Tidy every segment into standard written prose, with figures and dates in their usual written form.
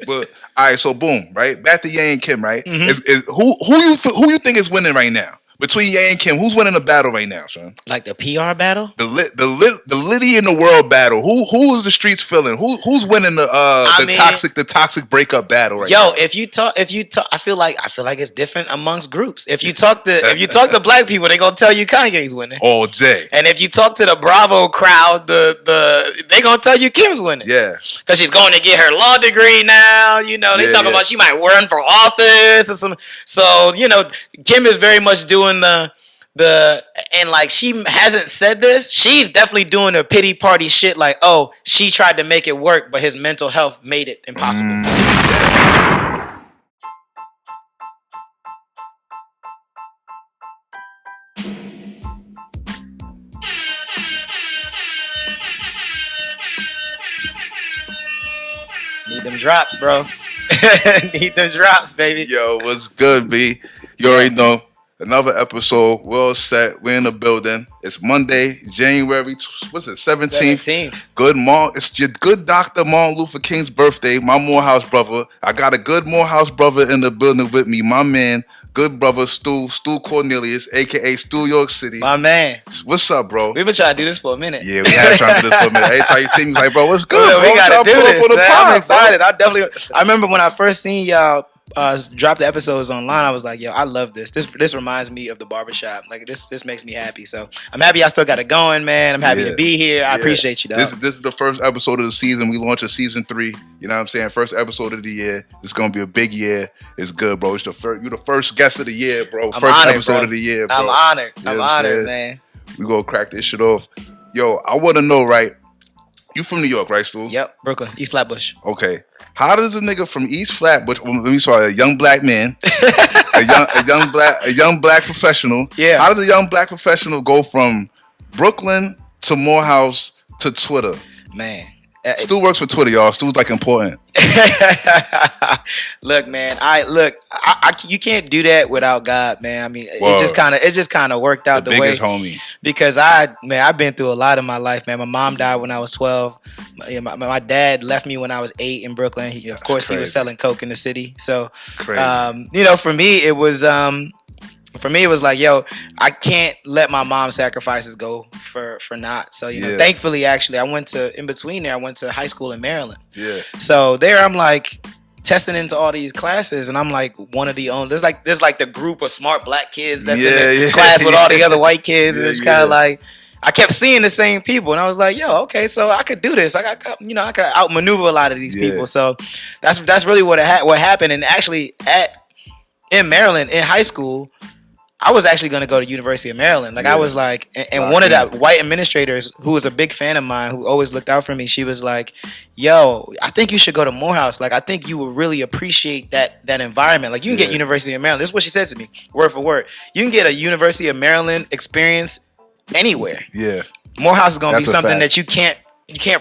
But all right, so boom, right? Back to Ye and Kim, right? Hmm. Who you think is winning right now between Ye and Kim? Who's winning the battle right now, son? Like the PR battle. The Liddy in the world battle. Who is the streets feeling? Who's winning I the mean, toxic breakup battle right yo, now? if you talk, I feel like it's different amongst groups. If you talk to black people, they gonna tell you Kanye's winning. All day. And if you talk to the Bravo crowd, they gonna tell you Kim's winning. Yeah. Cause she's going to get her law degree now. You know, they Yeah, talking yeah. about she might run for office or some. So Kim is very much doing the and like she hasn't said this. She's definitely doing a pity party shit. Like, oh, she tried to make it work, but his mental health made it impossible. Need them drops, bro. Need them drops, baby. Yo, what's good, B? You already know. Another episode. We're all set. We're in the building. It's Monday, January. What's it? 17th. 17th. Good It's your good Dr. Martin Luther King's birthday. My Morehouse brother. I got a good Morehouse brother in the building with me. My man, good brother Stu Cornelius, aka Stu York City. My man. What's up, bro? We've been trying to do this for a minute. Yeah, we had trying to do this for a minute. Every time you see me, like, bro, what's good? Well, bro? we gotta Y'all do pull up this, on the man. pod, I'm excited. bro. I remember when I first seen y'all drop the episodes online. I was like, yo, I love this. This reminds me of the barbershop. Like this makes me happy. So I'm happy I still got it going, man. I'm happy to be here. I appreciate you, dog. This is the first episode of the season. We launch a season 3. You know what I'm saying? First episode of the year. It's gonna be a big year. It's good, bro. You're the first guest of the year, bro. I'm First honored, episode bro. of the year, bro. I'm honored. You know I'm what I'm honored, saying? man. We gonna crack this shit off. Yo, I wanna know, right? You from New York, right, Stu? Yep, Brooklyn, East Flatbush. Okay. How does a nigga from East Flatbush, a young black man, a young black professional, Yeah. how does a young black professional go from Brooklyn to Morehouse to Twitter? Man. Stu works for Twitter, y'all. Stu's like important. Look, man. You can't do that without God, man. I mean, Word. it just kind of worked out the way. Biggest homie. Because I've been through a lot in my life, man. My mom died when I was 12. My dad left me when I was 8 in Brooklyn. Of course, he was selling coke in the city. So, Crazy. for me, it was like, yo, I can't let my mom's sacrifices go for naught. So, thankfully, actually, I went to high school in Maryland. Yeah. So there I'm like testing into all these classes, and I'm like one of the only. There's like the group of smart black kids that's in the class with all the other white kids, and it's kind of like I kept seeing the same people, and I was like, yo, okay, so I could do this. I could outmaneuver a lot of these people. So that's really what happened. And actually in Maryland in high school, I was actually going to go to University of Maryland. Like I was like, and one of the white administrators who was a big fan of mine, who always looked out for me, she was like, yo, I think you should go to Morehouse. Like, I think you would really appreciate that environment. Like, you can get University of Maryland. This is what she said to me, word for word. You can get a University of Maryland experience anywhere. Yeah. Morehouse is going to be something that you can't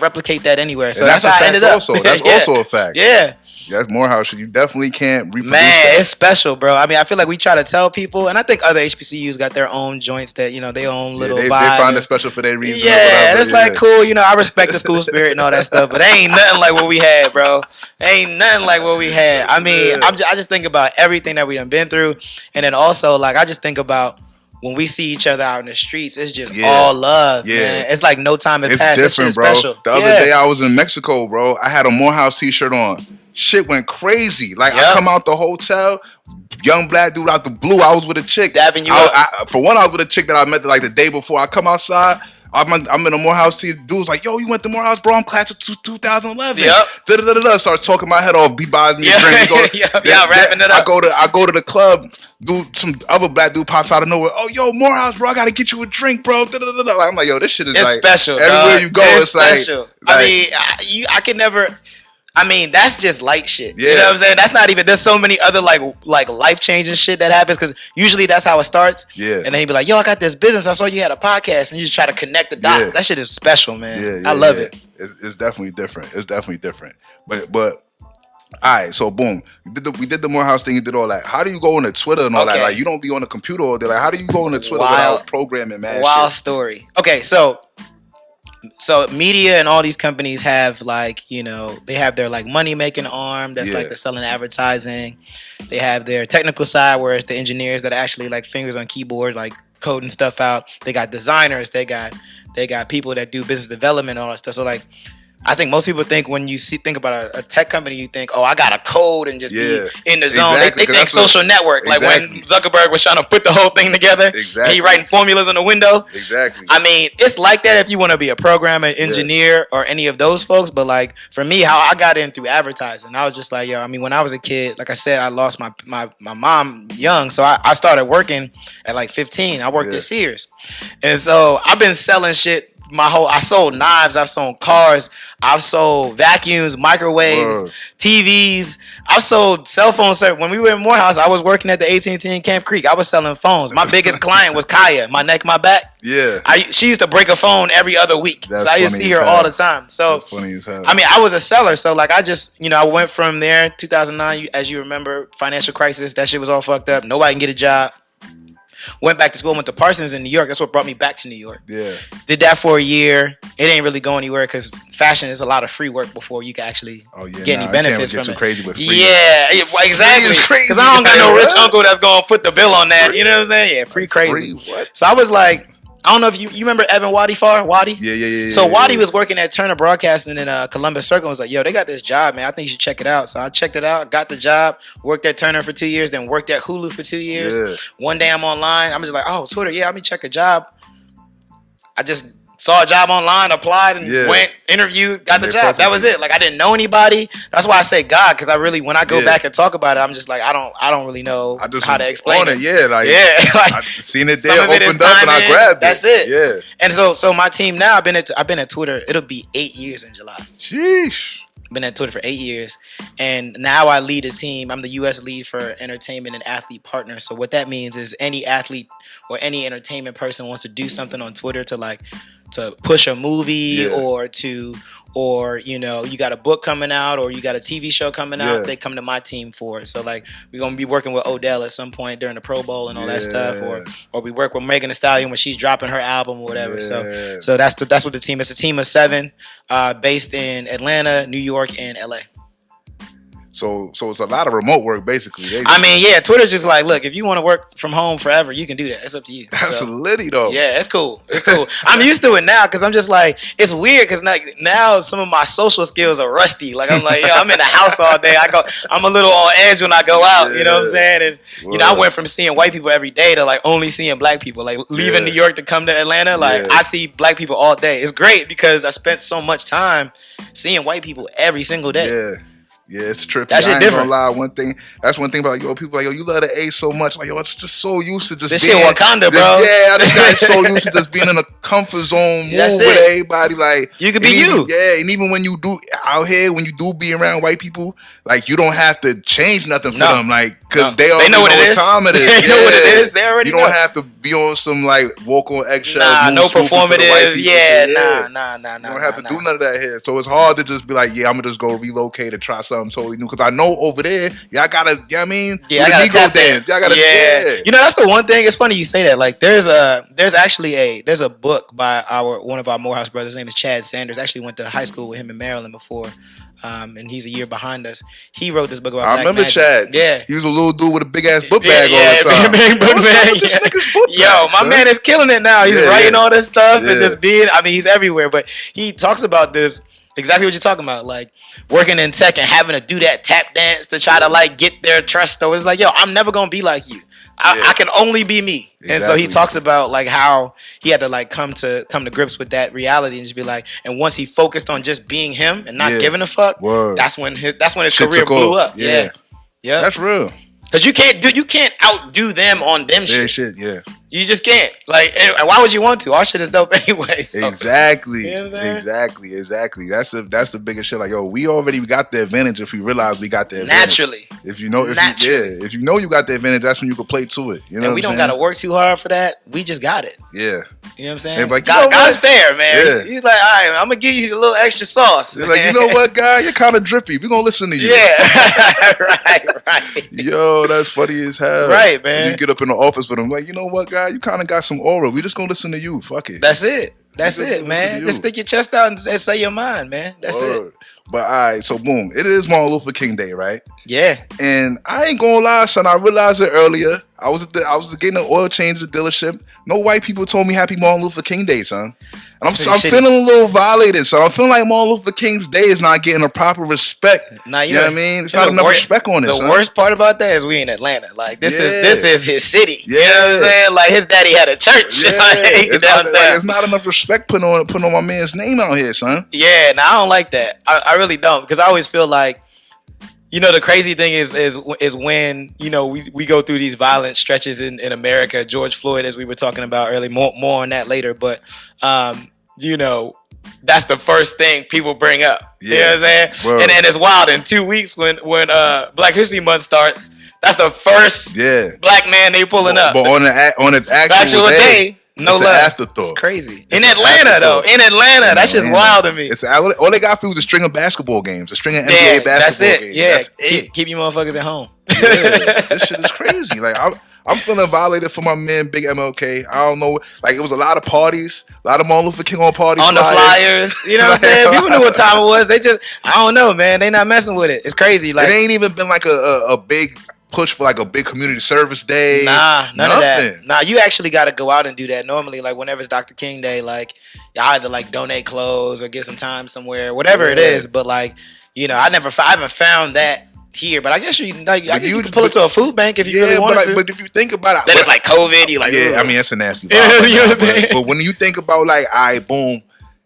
replicate that anywhere. So that's how I ended up. That's also a fact. Yeah. That's Morehouse. You definitely can't reproduce Man, that. it's special, bro. I mean, I feel like we try to tell people, and I think other HBCUs got their own joints that, they own little they vibe. find it special for their reason. Yeah, and it's like cool. I respect the school spirit and all that stuff, but ain't nothing like what we had, bro. Ain't nothing like what we had. I mean, I just think about everything that we done been through, and then also, like, I just think about when we see each other out in the streets, it's just all love, man. It's like no time has passed. It's different, bro. Special. The other day I was in Mexico, bro. I had a Morehouse t-shirt on. Shit went crazy. Like, I come out the hotel, young black dude out the blue. I was with a chick. Dabbing you up. For one, I was with a chick that I met like the day before. I come outside. I'm in a Morehouse team. Dude's like, yo, you went to Morehouse, bro? I'm class of 2011. Yep. Start talking my head off. He buys me a drink. Wrapping it up. I go to the club. Dude, some other black dude pops out of nowhere. Oh, yo, Morehouse, bro, I gotta get you a drink, bro. I'm like, yo, this shit is it's like special. Everywhere you go, it's special. Like, I mean, I can never. I mean, that's just light shit. Yeah. You know what I'm saying? That's not even. There's so many other like life changing shit that happens because usually that's how it starts. Yeah. And then he'd be like, "Yo, I got this business. I saw you had a podcast," and you just try to connect the dots. That shit is special, man. I love it. It's definitely different. It's definitely different. But. All right, so boom, we did the Morehouse thing. You did all that. How do you go into Twitter and all that? Like, you don't be on the computer all day. Like, how do you go into Twitter without programming, man? Wild story. Okay, so So media and all these companies have like, you know, they have their like money making arm that's like the selling advertising. They have their technical side where it's the engineers that actually like fingers on keyboard, like coding stuff out. They got designers, they got people that do business development and all that stuff. So like I think most people think when you think about a tech company, you think, oh, I got to code and just be in the zone. Exactly. They think social network. Like when Zuckerberg was trying to put the whole thing together. Exactly. He writing formulas on the window. Exactly. I mean, it's like that if you want to be a programmer, engineer, or any of those folks. But like for me, how I got in through advertising, I was just like, yo, I mean, when I was a kid, like I said, I lost my mom young. So I started working at like 15. I worked at Sears. And so I've been selling shit. I sold knives, I've sold cars, I've sold vacuums, microwaves, TVs, I've sold cell phone service. When we were in Morehouse, I was working at the AT&T in Camp Creek. I was selling phones. My biggest client was Kaya, my neck, my back. Yeah. She used to break a phone every other week. So I used to see her all the time. So that's funny as hell. I mean, I was a seller. So like I just, you know, I went from there, 2009, as you remember, financial crisis, that shit was all fucked up. Nobody can get a job. Went back to school, went to Parsons in New York. That's what brought me back to New York. Yeah. Did that for a year. It ain't really go anywhere because fashion is a lot of free work before you can actually get any benefits from it. Too crazy with free. Yeah, exactly. Because I don't got no rich uncle that's going to foot the bill on that. Free? You know what I'm saying? Yeah, free crazy. Free what? So I was like, I don't know if you remember Evan Waddy Farr? Waddy? Yeah. So Waddy was working at Turner Broadcasting in Columbus Circle and was like, yo, they got this job, man. I think you should check it out. So I checked it out, got the job, worked at Turner for 2 years, then worked at Hulu for 2 years. Yeah. One day I'm online. I'm just like, oh, Twitter. Yeah, let me check a job. I just saw a job online, applied, and went, interviewed, got the job. That was it. Like I didn't know anybody. That's why I say God, because I really, when I go back and talk about it, I'm just like, I don't really know how to explain it. Like I seen it there, opened up, and I grabbed it. That's it. Yeah. And so my team now, I've been at Twitter. It'll be 8 years in July. Sheesh. Been at Twitter for 8 years, and now I lead a team. I'm the U.S. lead for entertainment and athlete partners. So what that means is any athlete or any entertainment person wants to do something on Twitter to push a movie or you know, you got a book coming out or you got a TV show coming out, they come to my team for it. So like we're gonna be working with Odell at some point during the Pro Bowl and all that stuff, or we work with Megan Thee Stallion when she's dropping her album or whatever. So that's what the team is. A team of 7, based in Atlanta, New York, and LA. So it's a lot of remote work, basically. I mean, yeah, Twitter's just like, look, if you want to work from home forever, you can do that. It's up to you. That's litty, though. Yeah, it's cool. It's cool. I'm used to it now because I'm just like, it's weird because now some of my social skills are rusty. Like, I'm like, I'm in the house all day. I'm a little on edge when I go out, you know what I'm saying? And, you know, I went from seeing white people every day to like only seeing black people. Like leaving New York to come to Atlanta, like I see black people all day. It's great because I spent so much time seeing white people every single day. Yeah. Yeah, it's trippy. That shit different. Gonna lie, that's one thing about people like, you love the A so much. Like, it's just so used to just this being shit Wakanda, bro. Yeah, this guy's so used to just being in a comfort zone, move with everybody. Like, you could be you. Yeah, and even when you do out here, when you do be around white people, like you don't have to change nothing for them, like because they already know what time it is. They know what it is. They already know. You don't have to be on some like walk on eggshells. Nah, no performative. Nah. You don't have to do none of that here. So it's hard to just be like, I'm gonna just go relocate and try something totally new. Because I know over there, y'all gotta, you know what I mean? Yeah, I gotta tap dance. Y'all gotta, You know, that's the one thing. It's funny you say that. Like, there's actually a book by one of our Morehouse brothers. His name is Chad Sanders. I actually went to high school with him in Maryland before. And he's a year behind us. He wrote this book about Black remember magic. Chad. Yeah. He was a little dude with a big ass book bag all the time. Big book bag. My man is killing it now. He's writing all this stuff and just being, I mean, he's everywhere. But he talks about this, exactly what you're talking about, like working in tech and having to do that tap dance to try to like get their trust. So it's like, I'm never gonna be like you. I can only be me. Exactly. And so he talks about like how he had to like come to grips with that reality and just be like, and once he focused on just being him and not giving a fuck, that's when his career blew up. Yeah. That's real. Cause you can't outdo them on them shit. Yeah. You just can't. Like, why would you want to? Our shit is dope anyway. So. Exactly. You know what I'm Exactly. That's the biggest shit. Like, we already got the advantage if we realize we got the advantage. Naturally. If you know you got the advantage, that's when you can play to it. You know, and we don't gotta work too hard for that. We just got it. Yeah. You know what I'm saying? And like, God's fair, man. Yeah. He's like, all right, I'm gonna give you a little extra sauce. He's like, you know what, guy? You're kind of drippy. We're gonna listen to you. Yeah. right. Yo, that's funny as hell. Right, man. You get up in the office with him, like, you know what, guy? You kind of got some aura. We just gonna listen to you. Fuck it. That's it. That's it, man. Just stick your chest out and say your mind, man. That's it. But all right, so boom, it is Martin Luther King Day, right? Yeah. And I ain't gonna lie, son. I realized it earlier. I was getting an oil change at the dealership. No white people told me Happy Martin Luther King Day, son. And I'm feeling a little violated, son. I'm feeling like Martin Luther King's Day is not getting a proper respect. Nah, you know what I mean? It's not enough respect on it. The worst part about that is we in Atlanta. Like this is his city. Yeah. You know what I'm saying? Like his daddy had a church. Yeah. It's not enough respect put on my man's name out here, son. Yeah, I don't like that. I really don't, because I always feel like, you know, the crazy thing is when, you know, we go through these violent stretches in America. George Floyd, as we were talking about earlier, more on that later. But you know, that's the first thing people bring up. Yeah. You know what I'm saying? And it's wild. In 2 weeks, when Black History Month starts, that's the first black man they pulling up. But on the actual day, no love. Afterthought. It's crazy. In Atlanta, though. In Atlanta. That's just wild to me. All they got for was a string of basketball games. A string of NBA basketball games. Yeah. That's it. Keep you motherfuckers at home. Yeah. This shit is crazy. Like, I'm feeling violated for my man, Big MLK. I don't know. Like, it was a lot of parties. A lot of Martin Luther King on parties. On the flyers. You know what I'm saying? People knew what time it was. They just, I don't know, man. They not messing with it. It's crazy. Like, it ain't even been like a big push for like a big community service day. Nah, none of that. Nah, you actually got to go out and do that. Normally, like whenever it's Dr. King Day, like you either like donate clothes or get some time somewhere, whatever it is. But like, you know, I haven't found that here. But I guess you can pull it to a food bank if you really want to. But if you think about it, then it's like COVID. You like, I mean, that's a nasty vibe. You know what I'm saying? But when you think about like, all right, boom,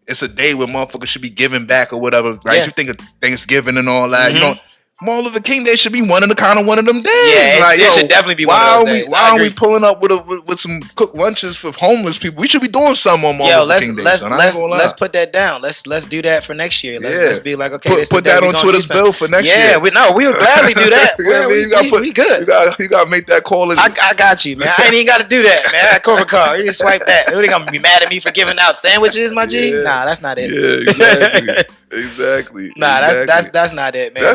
it's a day where motherfuckers should be giving back or whatever. Right? You think of Thanksgiving and all that. You know. Martin Luther King Day should be one of them days. Yeah, like, it should definitely be one of those days. Why aren't we pulling up with some cooked lunches for homeless people? We should be doing something on Martin Luther King Day. Let's put that down. Let's do that for next year. Let's be like, okay, put that on Twitter's bill for next year. Yeah, we would gladly do that. We good. You gotta make that call. I got you, man. I ain't even got to do that, man. I got corporate card. You can swipe that. They gonna be mad at me for giving out sandwiches, my G? Nah, that's not it. Yeah, exactly. Nah, that's not it, man.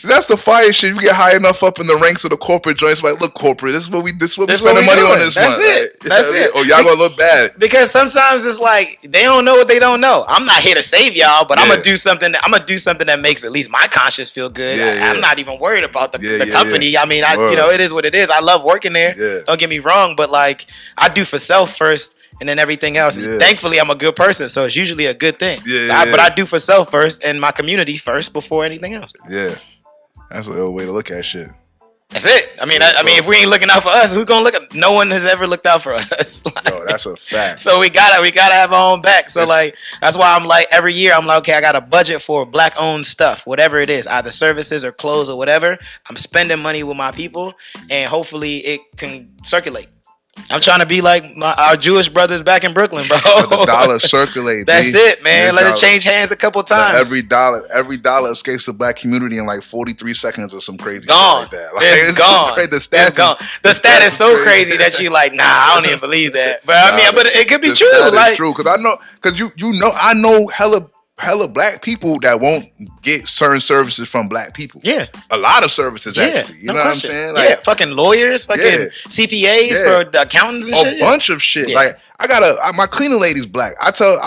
That's the fire shit. You get high enough up in the ranks of the corporate joints, like, look, corporate, this is what we spending money on this month. That's it. Oh, y'all gonna look bad. Because sometimes it's like they don't know what they don't know. I'm not here to save y'all, but I'm gonna do something. I'm gonna do something that makes at least my conscience feel good. I'm not even worried about the company. I mean, you know, it is what it is. I love working there. Don't get me wrong, but like I do for self first. And then everything else. Thankfully, I'm a good person, so it's usually a good thing. But I do for self first and my community first before anything else. Yeah, that's a little way to look at shit. That's it. I mean, if we ain't looking out for us, who's gonna look at? No one has ever looked out for us. Like, yo, that's a fact. So we gotta have our own back. So like, that's why I'm like, every year I'm like, okay, I got a budget for black owned stuff, whatever it is, either services or clothes or whatever. I'm spending money with my people, and hopefully it can circulate. I'm trying to be like our Jewish brothers back in Brooklyn, bro. Let the dollar circulate. That's it, man. Let it change hands a couple times. Every dollar escapes the black community in like 43 seconds or some crazy gone. Shit like that. Like, it's gone. It's gone. The stat is so crazy that you like, nah, I don't even believe that. But I mean, but it could be true. Like, true, because I know hella black people that won't get certain services from black people. Yeah. A lot of services, actually. You know what I'm saying? Like, fucking lawyers, fucking CPAs for the accountants and shit. A bunch of shit. Yeah. Like, my cleaning lady's black. I tell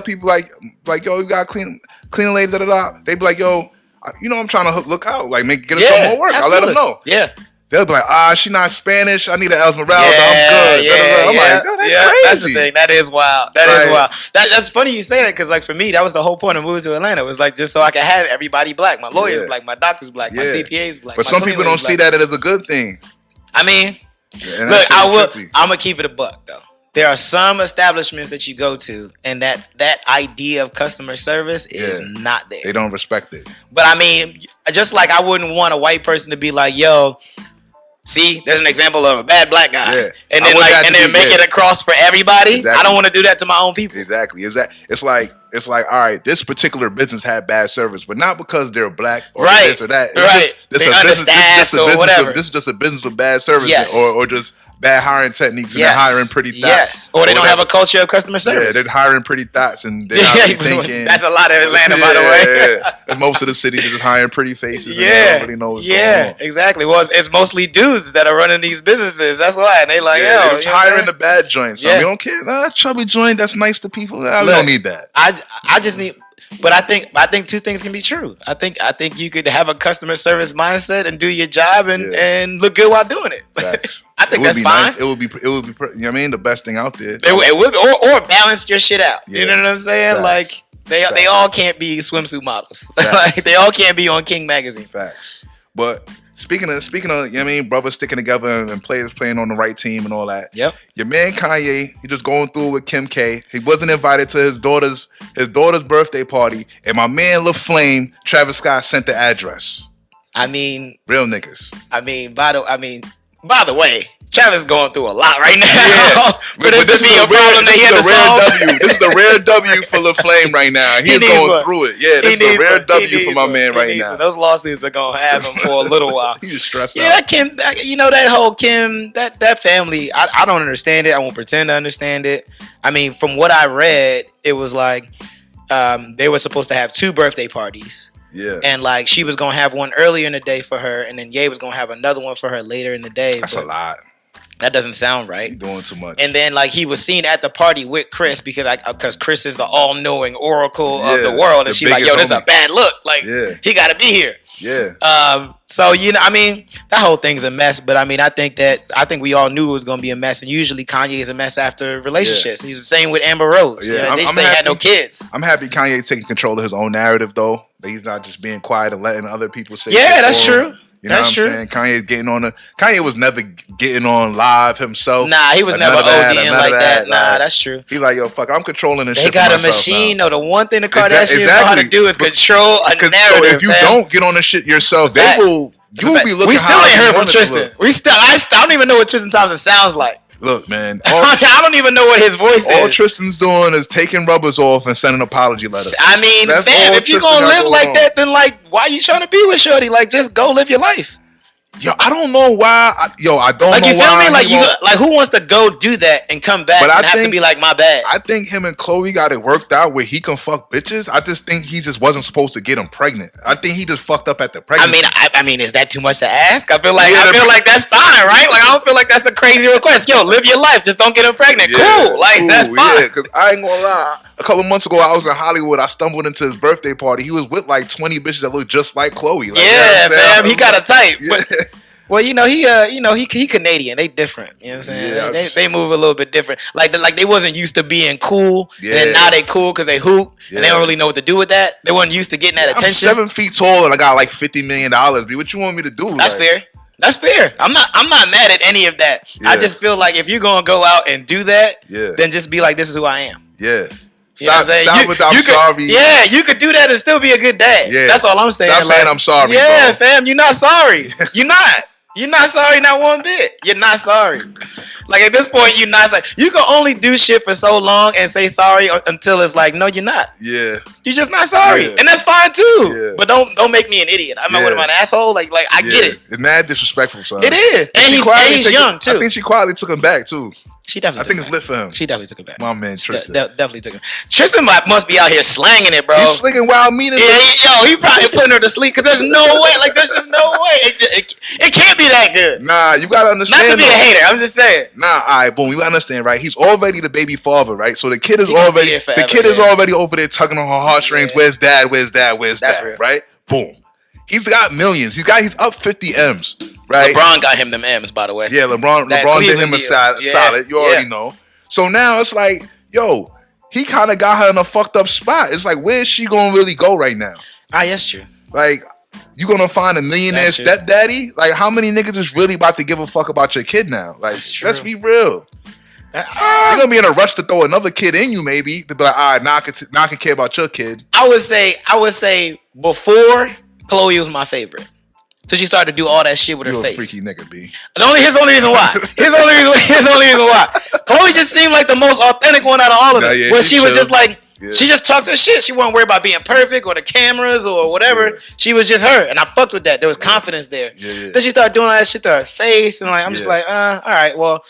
people like, yo, you got cleaning lady, da-da-da. They be like, yo, you know, I'm trying to look out. Like, get her some more work. Absolutely. I'll let them know. Yeah. They'll be like, she not Spanish. I need an Esmeralda. I'm good. I'm like, oh, that's crazy. That's the thing. That is wild. That is wild. That's funny you say that, because like for me, that was the whole point of moving to Atlanta. It was like just so I could have everybody black. My lawyers black. My doctors black. My CPAs black. But some people don't see that as a good thing. I mean, look, I'm gonna keep it a buck though. There are some establishments that you go to, and that idea of customer service is not there. They don't respect it. But I mean, just like I wouldn't want a white person to be like, yo, see, there's an example of a bad black guy, and then make it across for everybody. Exactly. I don't want to do that to my own people. Exactly. It's like, all right, this particular business had bad service, but not because they're black or this or that. It's They understaffed or whatever. This is just a business with bad service, or just bad hiring techniques and they're hiring pretty thoughts. Yes, or they don't have a culture of customer service. Yeah, they're hiring pretty thoughts and they're not really thinking. That's a lot of Atlanta, by the way. And most of the city is just hiring pretty faces. Yeah, and they don't really know what's going on. Exactly. Well, it's mostly dudes that are running these businesses. That's why. And they like, yo, they're hiring the bad joints. So we don't care. Chubby joint that's nice to people. We don't need that. I just need. But I think two things can be true. I think you could have a customer service mindset and do your job and look good while doing it. I think that's fine. Nice. It would be. You know what I mean? The best thing out there. It would, or balance your shit out. You know what I'm saying? Facts. Like they all can't be swimsuit models. Like they all can't be on King magazine. Facts. But speaking of, you know what I mean, brothers sticking together and players playing on the right team and all that. Yep. Your man Kanye, he just going through with Kim K. He wasn't invited to his daughter's birthday party, and my man LaFlame, Travis Scott, sent the address. I mean, real niggas. By the way, Travis is going through a lot right now. Yeah. but this is a rare W. This is a rare W for LaFlame right now. He's going through it. Yeah, this is a rare W for my man right now. Those lawsuits are gonna have him for a little while. He's stressed out. Yeah, that Kim, that whole Kim, that family. I don't understand it. I won't pretend to understand it. I mean, from what I read, it was like they were supposed to have 2 birthday parties. Yeah. And like she was gonna have one earlier in the day for her, and then Ye was gonna have another one for her later in the day. That's a lot. That doesn't sound right. You're doing too much. And then like he was seen at the party with Chris because Chris is the all-knowing oracle of the world, and she's like, "Yo, this is a bad look. Like he got to be here." Yeah. So I mean, that whole thing's a mess. But I mean, I think we all knew it was gonna be a mess. And usually Kanye is a mess after relationships. He's the same with Amber Rose. Yeah. They say he had no kids. I'm happy Kanye taking control of his own narrative though. That he's not just being quiet and letting other people say. Yeah, that's true. You know what I'm saying? Kanye was never getting on live himself. Nah, he was never ODing like that. Nah, that's true. He like, yo, fuck, I'm controlling this shit. They got a machine. No, the one thing the Kardashians know how to do is control a narrative. So if you don't get on the shit yourself, you will be looking. We still ain't heard from Tristan. I don't even know what Tristan Thompson sounds like. Look, man. I don't even know what his voice is. All Tristan's doing is taking rubbers off and sending apology letters. I mean, fam, if you're going to live like that, then like, why are you trying to be with Shorty? Like, just go live your life. Yo, I don't know why. I don't know why. You feel me? Like who wants to go do that and come back and have to be like, my bad? I think him and Chloe got it worked out where he can fuck bitches. I just think he just wasn't supposed to get him pregnant. I think he just fucked up at the pregnancy. I mean, is that too much to ask? I feel like that's fine, right? Like I don't feel like that's a crazy request. Yo, live your life. Just don't get him pregnant. Cool. Like that's fine. Yeah, because I ain't gonna lie. A couple months ago, I was in Hollywood. I stumbled into his birthday party. He was with like 20 bitches that looked just like Chloe. Like, man, he got a type. Yeah. But, well, he Canadian. They different. You know what I'm saying? Yeah, they move a little bit different. Like they wasn't used to being cool. Yeah. And then now they cool because they hoop. Yeah. And they don't really know what to do with that. They weren't used to getting that attention. I'm 7 feet tall and I got like $50 million. What you want me to do? That's fair. That's fair. I'm not mad at any of that. Yeah. I just feel like if you're gonna go out and do that, then just be like, this is who I am. Yeah. Stop with I'm sorry. Yeah, you could do that and still be a good dad. Yeah. That's all I'm saying. Stop saying I'm sorry. Yeah, fam, you're not sorry. You're not. You're not sorry, not one bit. You're not sorry. Like at this point, you're not sorry. You can only do shit for so long and say sorry until it's like, no, you're not. Yeah. You're just not sorry, and that's fine too. Yeah. But don't make me an idiot. I'm not an asshole. Like I get it. It's mad disrespectful, son. It is, and he's young too. I think she quietly took him back too. She definitely. I think it's lit for him. She definitely took it back. My man Tristan. Definitely took it. Tristan must be out here slanging it, bro. He's slinging wild meat. Yeah, he probably putting her to sleep because there's no way. Like there's just no way. It can't be that good. Nah, you gotta understand. Not to be a hater. I'm just saying. Nah, all right, boom. You understand, right? He's already the baby father, right? So the kid is already already over there tugging on her heartstrings. Yeah. Where's dad? Where's dad? Where's That's dad? Real. Right? Boom. He's got millions. He's up 50 M's. Right? LeBron got him them M's, by the way. Yeah, LeBron did him a solid. You already know. So now it's like, yo, he kind of got her in a fucked up spot. It's like, where's she gonna really go right now? That's true. Like, you gonna find a millionaire stepdaddy? Like, how many niggas is really about to give a fuck about your kid now? Like, let's be real. You're gonna be in a rush to throw another kid in you, maybe to be like, all right, now I can care about your kid. I would say before Chloe was my favorite. So she started to do all that shit with her face. Freaky nigga, B. His only reason why. His only reason why. Chloe just seemed like the most authentic one out of all of them. Where she was just like, Yeah. She just talked her shit. She wasn't worried about being perfect or the cameras or whatever. Yeah. She was just her, and I fucked with that. There was confidence there. Yeah. Then she started doing all that shit to her face, and like I'm just like, all right, well.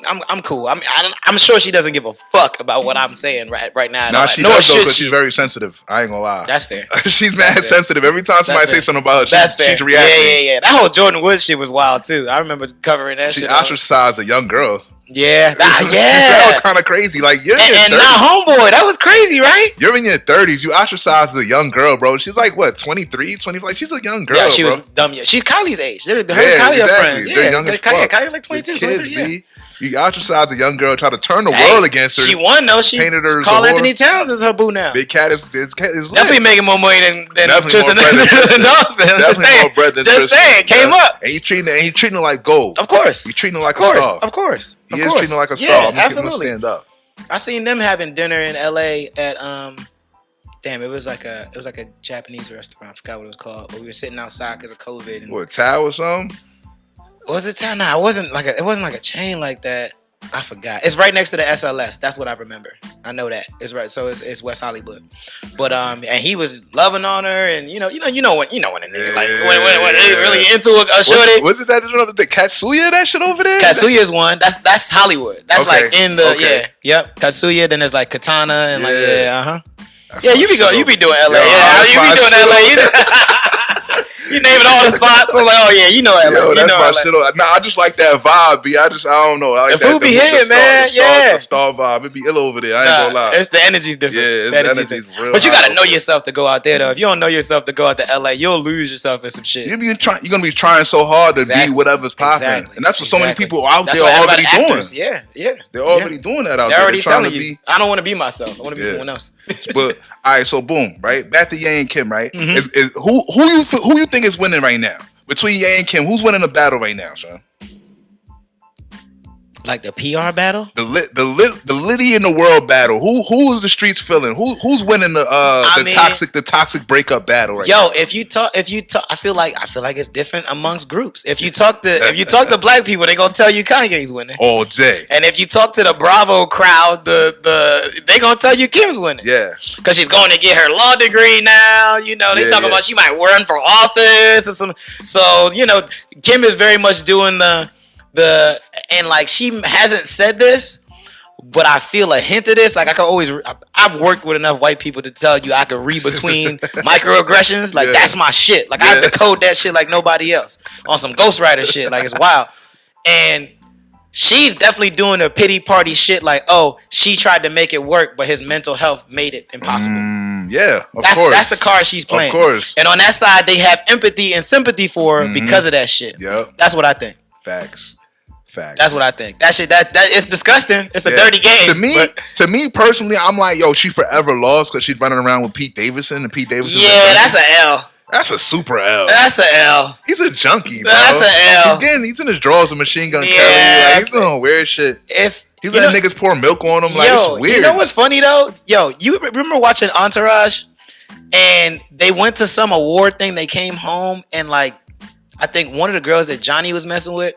I'm cool. I'm sure she doesn't give a fuck about what I'm saying right now. Nah, she does though, because she's very sensitive. I ain't gonna lie. That's fair. She's mad sensitive. Every time somebody say something about her, she's reacting. Yeah. That whole Jordan Woods shit was wild too. I remember covering that shit. She ostracized a young girl. Yeah, that was kind of crazy. Like you're in your 30s. Not homeboy. That was crazy, right? You're in your 30s. You ostracized a young girl, bro. She's like what, 23, 25? She's a young girl. Yeah, she bro. was dumb. Yeah, she's Kylie's age. Her and Kylie are friends. They're young as fuck. Kylie like 22, 23. You ostracized a young girl, try to turn the world against her. She won though. She painted her. Carl Anthony Towns is her boo now. Big Cat is definitely making more money than Tristan Thompson. Definitely more bread than Tristan. Just saying, came up. And he's treating her like gold. Of course. He's treating her like a star. Of course. He is treating her like a star. Yeah, absolutely. Stand up. I seen them having dinner in LA at it was like a Japanese restaurant. I forgot what it was called. But we were sitting outside because of COVID. And what, Tao or something? Was it Tao? Nah, it wasn't like a chain like that. I forgot. It's right next to the SLS. That's what I remember. I know that. It's right. So it's West Hollywood. But and he was loving on her, and you know when a nigga like when they really into a shorty. Was it that the Katsuya that shit over there? Katsuya's one. That's Hollywood. That's like in the yep. Katsuya. Then there's like Katana and Yeah, you be doing LA. You be doing LA. You naming all the spots. I'm like, oh yeah, you know LA. Yo, that's my shit. Nah, I just like that vibe, B. I don't know. I like the food be hitting, man. The star vibe. It be ill over there. I ain't gonna lie. It's the energy's different. Yeah, the energy's real. But you gotta know yourself to go out there though. If you don't know yourself to go out to LA, you'll lose yourself in some shit. You're gonna be trying so hard to be whatever's popping, and that's what so many people out there are already doing. Yeah. They're already doing that out there. They're already telling you. I don't want to be myself. I want to be someone else. But all right, so boom, right? Back to Ye and Kim, right? Mm-hmm. Who you think is winning right now? Between Ye and Kim, who's winning the battle right now, son? Like the PR battle? The Liddy in the world battle. Who is the streets feeling? Who's winning the toxic breakup battle right now? If you talk, I feel like it's different amongst groups. If you talk to black people, they gonna tell you Kanye's winning. All day. And if you talk to the Bravo crowd, they gonna tell you Kim's winning. Yeah. Because she's going to get her law degree now. You know, they talk about she might run for office or some. So Kim is very much doing and like she hasn't said this, but I feel a hint of this. Like I've worked with enough white people to tell you I can read between microaggressions. Like that's my shit. Like I decode that shit like nobody else on some ghostwriter shit. Like it's wild. And she's definitely doing a pity party shit. Like, oh, she tried to make it work, but his mental health made it impossible. Of course. That's the card she's playing. Of course. And on that side, they have empathy and sympathy for her because of that shit. Yep. That's what I think. Facts. That's what I think. That shit, that it's disgusting. It's a dirty game. To me personally, I'm like, yo, she forever lost because she's running around with Pete Davidson, and Pete Davidson. Yeah, that's an L. That's a super L. That's an L. He's a junkie, bro. That's an L. He's in his drawers with Machine Gun Kelly. Like, he's doing weird shit. He's letting niggas pour milk on him. Like, it's weird. You know what's funny though? Yo, you remember watching Entourage? And they went to some award thing. They came home and like, I think one of the girls that Johnny was messing with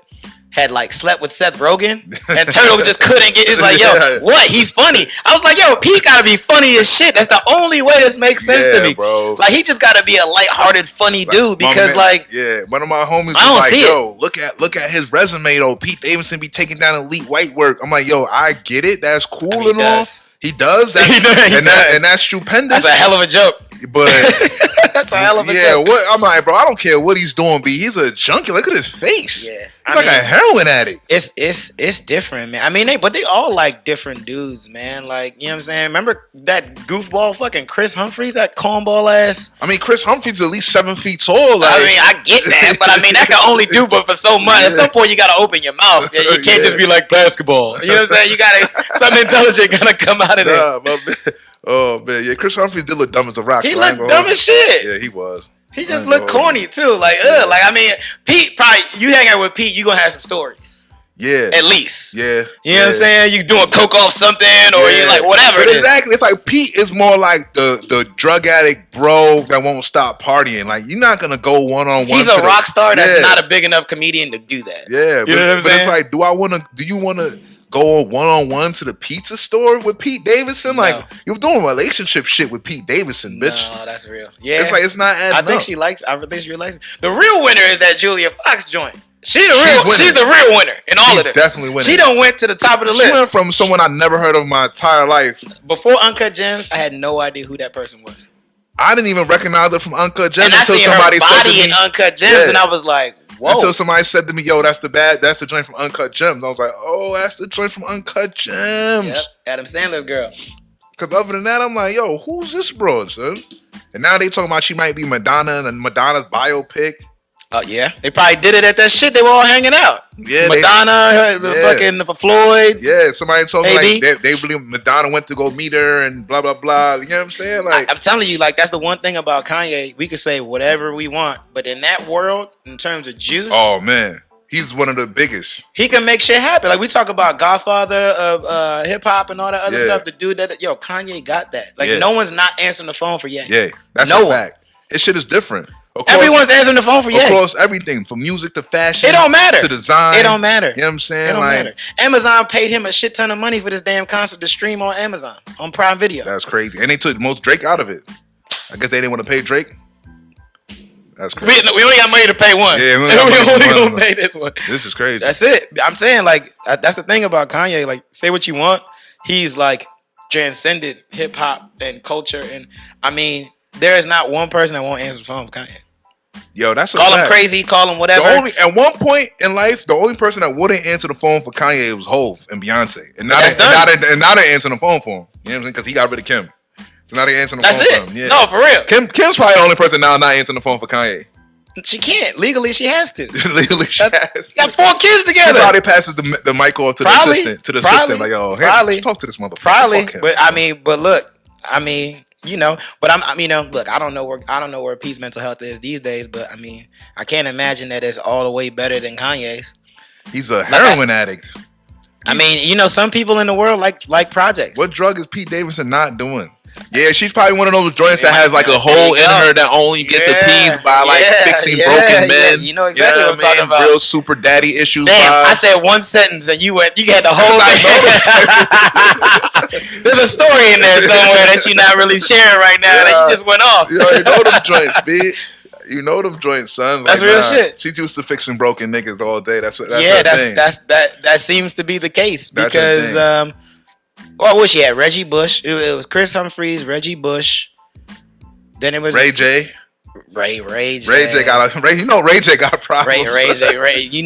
had like slept with Seth Rogen, and Turtle just couldn't get. It's like, yo, what? He's funny. I was like, yo, Pete gotta be funny as shit. That's the only way this makes sense to me, bro. Like he just gotta be a lighthearted, funny dude because one of my homies was like, yo, look at his resume though. Pete Davidson be taking down elite white work. I'm like, yo, I get it. That's cool and all. He does. That's stupendous. That's a hell of a joke. But that's a hell of a joke. Yeah, what? I'm like, bro, I don't care what he's doing, B. He's a junkie. Look at his face. Yeah. He's like a heroin addict. It's different, man. I mean, they all like different dudes, man. Like, you know what I'm saying? Remember that goofball fucking Chris Humphries, that cornball ass? I mean, Chris Humphries at least 7 feet tall. Like. I mean, I get that, but I mean, that can only do but for so much. At some point, you gotta open your mouth. You can't just be like basketball. You know what I'm saying? You gotta something intelligent gotta come out of there. Oh man, yeah, Chris Humphries did look dumb as a rock. He looked dumb as shit. Yeah, he was. He just looked corny too. Like, like I mean, Pete probably you hang out with Pete, you gonna have some stories. Yeah. At least. Yeah. You know what I'm saying? You doing coke off something or you like whatever. But exactly. It's like Pete is more like the drug addict bro that won't stop partying. Like you're not gonna go one-on-one. He's a rock star that's not a big enough comedian to do that. Yeah. You know what I'm saying? It's like, do you wanna go one-on-one to the pizza store with Pete Davidson? No. Like, you're doing relationship shit with Pete Davidson, bitch. No, that's real. Yeah, it's like it's not adding I think up. she likes. I think she likes it. The real winner is that Julia Fox joint. She's the real winner in all of this. Definitely winning. She done went to the top of the list. She went from someone I never heard of in my entire life. Before Uncut Gems, I had no idea who that person was. I didn't even recognize her from Uncut Gems and until somebody said to me, in Uncut Gems, and I was like, whoa. Until somebody said to me, yo, that's the joint from Uncut Gems. I was like, oh, that's the joint from Uncut Gems. Yep. Adam Sandler's girl. Because other than that, I'm like, yo, who's this broad, son? And now they talking about she might be Madonna and Madonna's biopic. Oh, yeah. They probably did it at that shit. They were all hanging out. Yeah, Madonna, fucking Floyd. Yeah, somebody told me like they believe Madonna went to go meet her and blah, blah, blah. You know what I'm saying? Like, I'm telling you, like, that's the one thing about Kanye. We can say whatever we want. But in that world, in terms of juice. Oh, man. He's one of the biggest. He can make shit happen. Like, we talk about Godfather of hip-hop and all that other stuff. The dude that, Kanye got that. Like, no one's not answering the phone for Ye. Yeah, that's a fact. His shit is different. Everyone's answering the phone for Ye. Across everything, from music to fashion. It don't matter. To design. It don't matter. You know what I'm saying? It don't matter. Amazon paid him a shit ton of money for this damn concert to stream on Amazon, on Prime Video. That's crazy. And they took most Drake out of it. I guess they didn't want to pay Drake. That's crazy. We only got money to pay one. Yeah, we only gonna pay this one. This is crazy. That's it. I'm saying, like, that's the thing about Kanye. Like, say what you want. He's like transcended hip hop and culture. And I mean, there is not one person that won't answer the phone for Kanye. Yo, that's call him crazy, call him whatever. At one point in life, the only person that wouldn't answer the phone for Kanye was Hov and Beyonce, and now they're answering the phone for him. You know what I'm saying? Because he got rid of Kim, so now they answering the phone for him. Yeah. No, for real. Kim's probably the only person now not answering the phone for Kanye. She can't legally. She has to. Legally, she has. Got 4 kids together. She probably passes the mic off to the assistant. Like, yo, hey, talk to this motherfucker. Probably, but look, you know, but look, I don't know where Pete's mental health is these days, but I mean, I can't imagine that it's all the way better than Kanye's. He's a heroin addict. I mean, you know, some people in the world like projects. What drug is Pete Davidson not doing? Yeah, she's probably one of those joints that has like a hole in her that only gets appeased by like fixing broken men. You know exactly what I'm talking about. Real super daddy issues. Damn, I said one sentence and you had the whole thing. There's a story in there somewhere that you're not really sharing right now that you just went off. You know them joints, B. You know them joints, son. That's real shit. She's used to fixing broken niggas all day. That's that seems to be the case because what was she at? Reggie Bush. It was Chris Humphries, Reggie Bush. Then it was Ray J. Ray J. You know Ray J got problems. Ray J. Ray J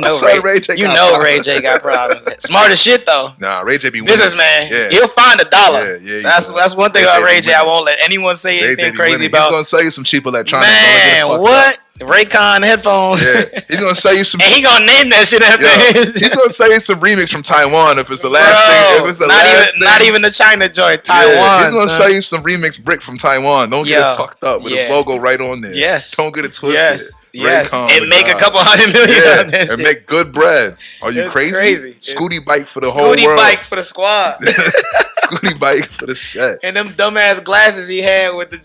got problems. Smart as shit though. Nah, Ray J be winning. Businessman. Yeah. He'll find $1. Yeah, that's one thing about Ray J. I won't let anyone say anything crazy about. He's gonna sell you some cheap electronics. Man, what? Raycon headphones. Yeah, he's gonna sell you some. And he gonna name that shit after he's gonna sell you some remix from Taiwan if it's the last thing. If it's the last thing. Not even the China joint. Taiwan. Yeah, he's gonna sell you some remix brick from Taiwan. Don't get it fucked up with his logo right on there. Yes. Don't get it twisted. Yes. Raycon, and make a couple $100 million on that shit. And make good bread. Are you crazy? Scooty bike for the whole world. Scooty bike for the squad. Scooty bike for the set. And them dumbass glasses he had with the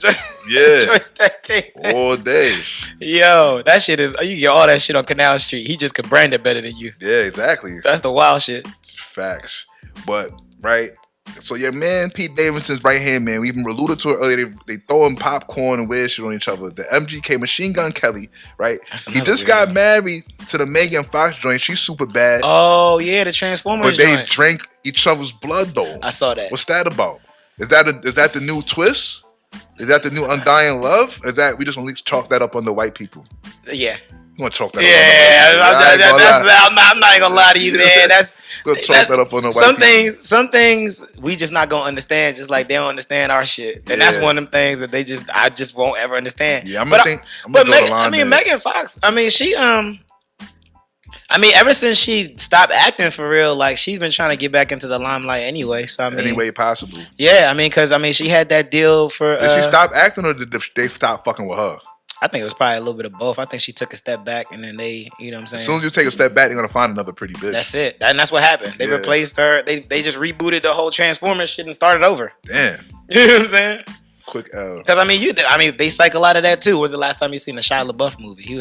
joystick came all day. Yo, that shit is. You get all that shit on Canal Street. He just could brand it better than you. Yeah, exactly. That's the wild shit. Facts. But right. So your man Pete Davidson's right hand man, we even alluded to it earlier. They throwing popcorn and weird shit on each other. The MGK Machine Gun Kelly, right? He just got married to the Megan Fox joint. She's super bad. Oh yeah, the Transformers. But they drank each other's blood though. I saw that. What's that about? Is that the new twist? Is that the new undying love? Is that we just want to chalk that up on the white people? Yeah. You want to chalk that up? I'm not gonna lie to you, man. That's gonna chalk that up on the white people. Some things we just not gonna understand, just like they don't understand our shit, and that's one of them things that I just won't ever understand. Yeah, Megan Fox. I mean, she ever since she stopped acting for real, like she's been trying to get back into the limelight anyway. So any way possible. Yeah, because she had that deal for. Did she stop acting or did they stop fucking with her? I think it was probably a little bit of both. I think she took a step back and then they, you know what I'm saying? As soon as you take a step back, they're going to find another pretty bitch. That's it. And that's what happened. They replaced her. They just rebooted the whole Transformers shit and started over. Damn. You know what I'm saying? Quick L. Because they cycle out of that too. When was the last time you seen a Shia LaBeouf movie? He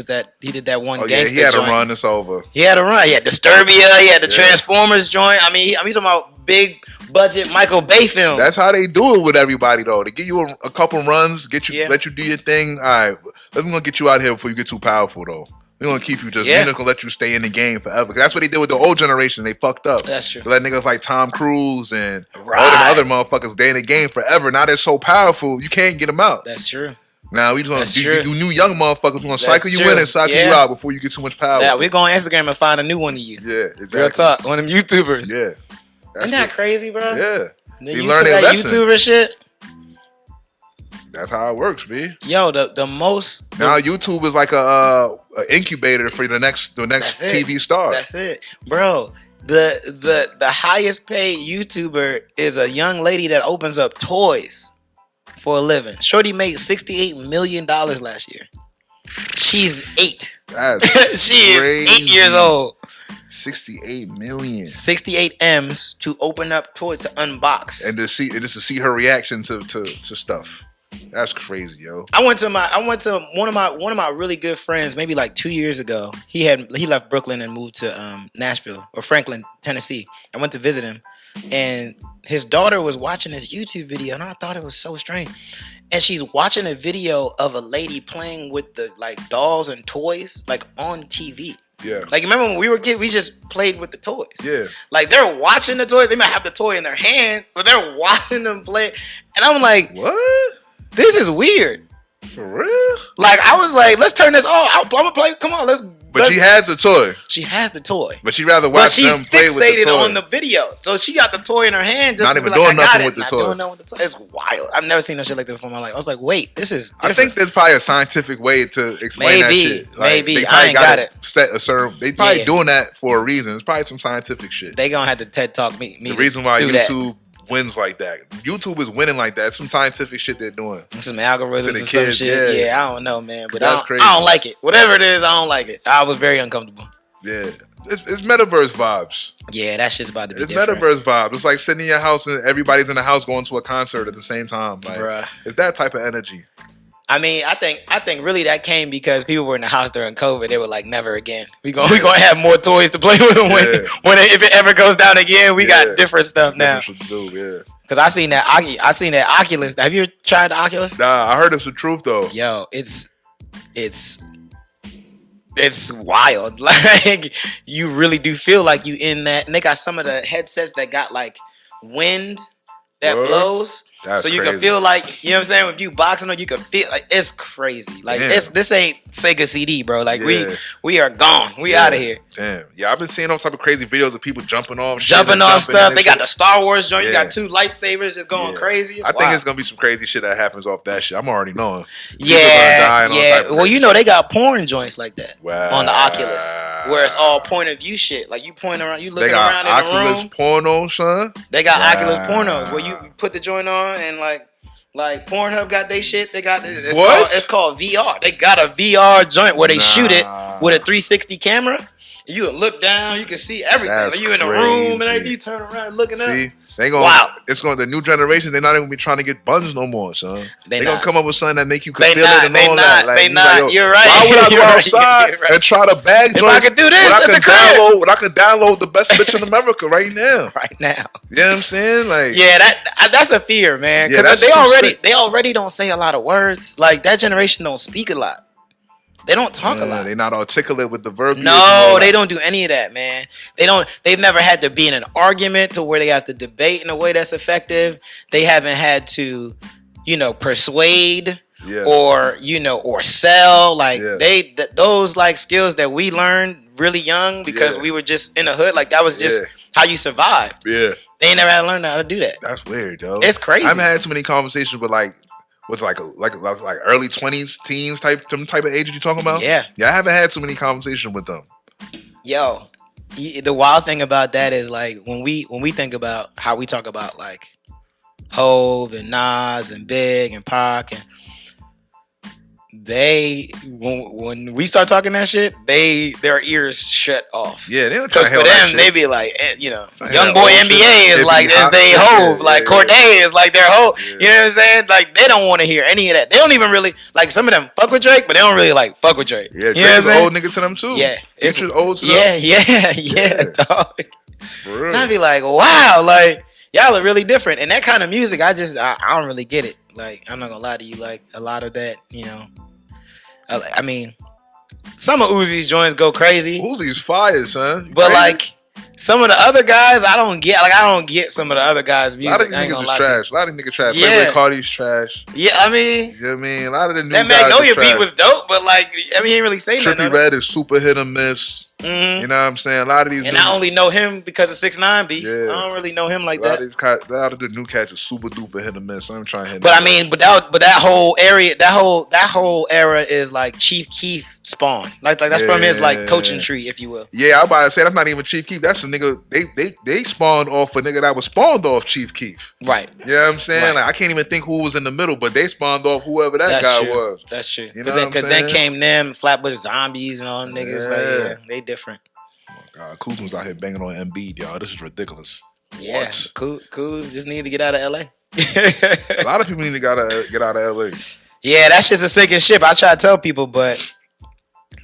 did that one gangster. He had joint. to run this over. He had to run. He had Disturbia. He had the Transformers joint. I'm talking about big budget Michael Bay films. That's how they do it with everybody though. They give you a couple runs, let you do your thing. All right, let me gonna get you out here before you get too powerful though. We're gonna keep you we're not gonna let you stay in the game forever. That's what they did with the old generation. They fucked up. That's true. They let niggas like Tom Cruise and all them other motherfuckers stay in the game forever. Now they're so powerful, you can't get them out. That's true. Now we just gonna do new young motherfuckers. We're gonna cycle you in and cycle you out before you get too much power. Yeah, we're going on Instagram and find a new one of you. Yeah, exactly. Real talk. One of them YouTubers. Yeah. Isn't that crazy, bro? Yeah. You learn that YouTuber shit. That's how it works, B. Yo, the most now YouTube is like a incubator for the next TV star. That's it, bro. The highest paid YouTuber is a young lady that opens up toys for a living. Shorty made $68 million last year. She's 8. That's she is 8 years old. 68 million. 68 M's to open up toys to unbox and to see her reaction to stuff. That's crazy, yo. I went to one of my really good friends maybe like 2 years ago. He left Brooklyn and moved to Nashville or Franklin, Tennessee. I went to visit him, and his daughter was watching this YouTube video, and I thought it was so strange. And she's watching a video of a lady playing with the like dolls and toys like on TV. Yeah. Like, remember when we were kids, we just played with the toys. Yeah. Like, they're watching the toys. They might have the toy in their hand, but they're watching them play. And I'm like, what? This is weird. For real? Like, I was like, let's turn this off. I'm gonna play. Come on, But she has the toy. She has the toy. But she'd rather watch them play with the toy. She's fixated on the video. So she got the toy in her hand. Just not even doing nothing with the toy. It's wild. I've never seen no shit like that before in my life. I was like, wait, this is different. I think there's probably a scientific way to explain that shit. Like, maybe. I ain't got it. Set a certain. They probably doing that for a reason. It's probably some scientific shit. They gonna have to TED Talk me. The reason why YouTube wins like that. YouTube is winning like that. It's some scientific shit they're doing. Some algorithms or some shit. Yeah, I don't know, man. But that's crazy. I don't like it. Whatever it is, I don't like it. I was very uncomfortable. Yeah. It's metaverse vibes. Yeah, that shit's about to be different. Metaverse vibes. It's like sitting in your house and everybody's in the house going to a concert at the same time. Like, bruh. It's that type of energy. I mean, I think really that came because people were in the house during COVID. They were like, never again. We gonna have more toys to play with if it ever goes down again. We got different stuff now. Different shit to do, yeah. Cause I seen that Oculus. Have you tried the Oculus? Nah, I heard it's the truth though. Yo, it's wild. Like, you really do feel like you in that. And they got some of the headsets that got like wind that blows. That's so you can feel like, you know what I'm saying? When you boxing on, you can feel like it's crazy. Like this ain't Sega CD, bro. Like we are gone. We out of here. Damn. Yeah, I've been seeing all type of crazy videos of people jumping off stuff. They got the Star Wars joint. You got 2 lightsabers just going crazy. I think it's gonna be some crazy shit that happens off that shit. I'm already knowing. Yeah. Well, you know they got porn joints like that on the Oculus, where it's all point of view shit. Like you point around, you looking around in the room. Oculus porno, son. They got Oculus pornos where you put the joint on and like Pornhub got they shit. They got it's called VR. They got a VR joint where they shoot it with a 360 camera. You can look down, you can see everything. Like you in the room and you turn around looking up. They gonna, it's going the new generation. They're not even gonna be trying to get buns no more, son. They gonna come up with something that make you feel it and all that. Like, you're right. Why would I go outside and try to bag joints? I could do this when I could download the best bitch in America right now. Right now. You know what I'm saying? Like, yeah, that's a fear, man. Because they already don't say a lot of words. Like that generation don't speak a lot. They don't talk a lot. They're not articulate with the verbiage. No, they don't do any of that, man. They've never had to be in an argument to where they have to debate in a way that's effective. They haven't had to, persuade or sell. Like those like skills that we learned really young because we were just in the hood. Like that was just how you survived. Yeah. They ain't never had to learn how to do that. That's weird, though. It's crazy. I haven't had too many conversations with like early 20s, teens type of age you talking about? Yeah. Yeah, I haven't had too many conversations with them. Yo, the wild thing about that is like when we think about how we talk about like Hove and Nas and Big and Pac and when we start talking that shit, their ears shut off. Yeah, they don't try to for them. They be like, young boy NBA is like this. They Hove, like Cordae is like their Hove. Yeah. You know what I'm saying? Like they don't want to hear any of that. They don't even really like some of them fuck with Drake, but they don't really like fuck with Drake. Yeah, Drake's an old nigga to them too. Yeah, it's old to them. Yeah, dog. And I'd be like, wow, like y'all are really different. And that kind of music, I don't really get it. Like, I'm not gonna lie to you, like a lot of that, I mean, some of Uzi's joints go crazy. Uzi's fire, son. But like some of the other guys, I don't get some of the other guys' music. A lot of niggas is trash. A lot of niggas trash. Yeah. Playboy Cardi's trash. Yeah, I mean, you know what I mean? A lot of the new that guys Magnolia beat was dope, but like, I mean, he ain't really saying nothing. Trippie Redd is super hit or miss. Mm-hmm. You know what I'm saying? A lot of these, and I only know him because of 6ix9ine beat. Yeah. I don't really know him like that. A lot of the new cats are super duper hit or miss. I'm trying to hit. But I mean, but that whole area, that whole era is like Chief Keef spawn. Like that's from his like coaching tree, if you will. Yeah, I'm about to say that's not even Chief Keef. That's a nigga. They spawned off a nigga that was spawned off Chief Keef. Right. You know what I'm saying? Right. Like I can't even think who was in the middle, but they spawned off whoever that guy was. That's true. You know because then came them Flatbush Zombies and all them niggas. Yeah. Like they different. Kuzma's out here banging on Embiid, y'all. This is ridiculous. Yeah, Kuz just need to get out of LA. A lot of people need to get out of LA. Yeah, that's just a sinking ship. I try to tell people, but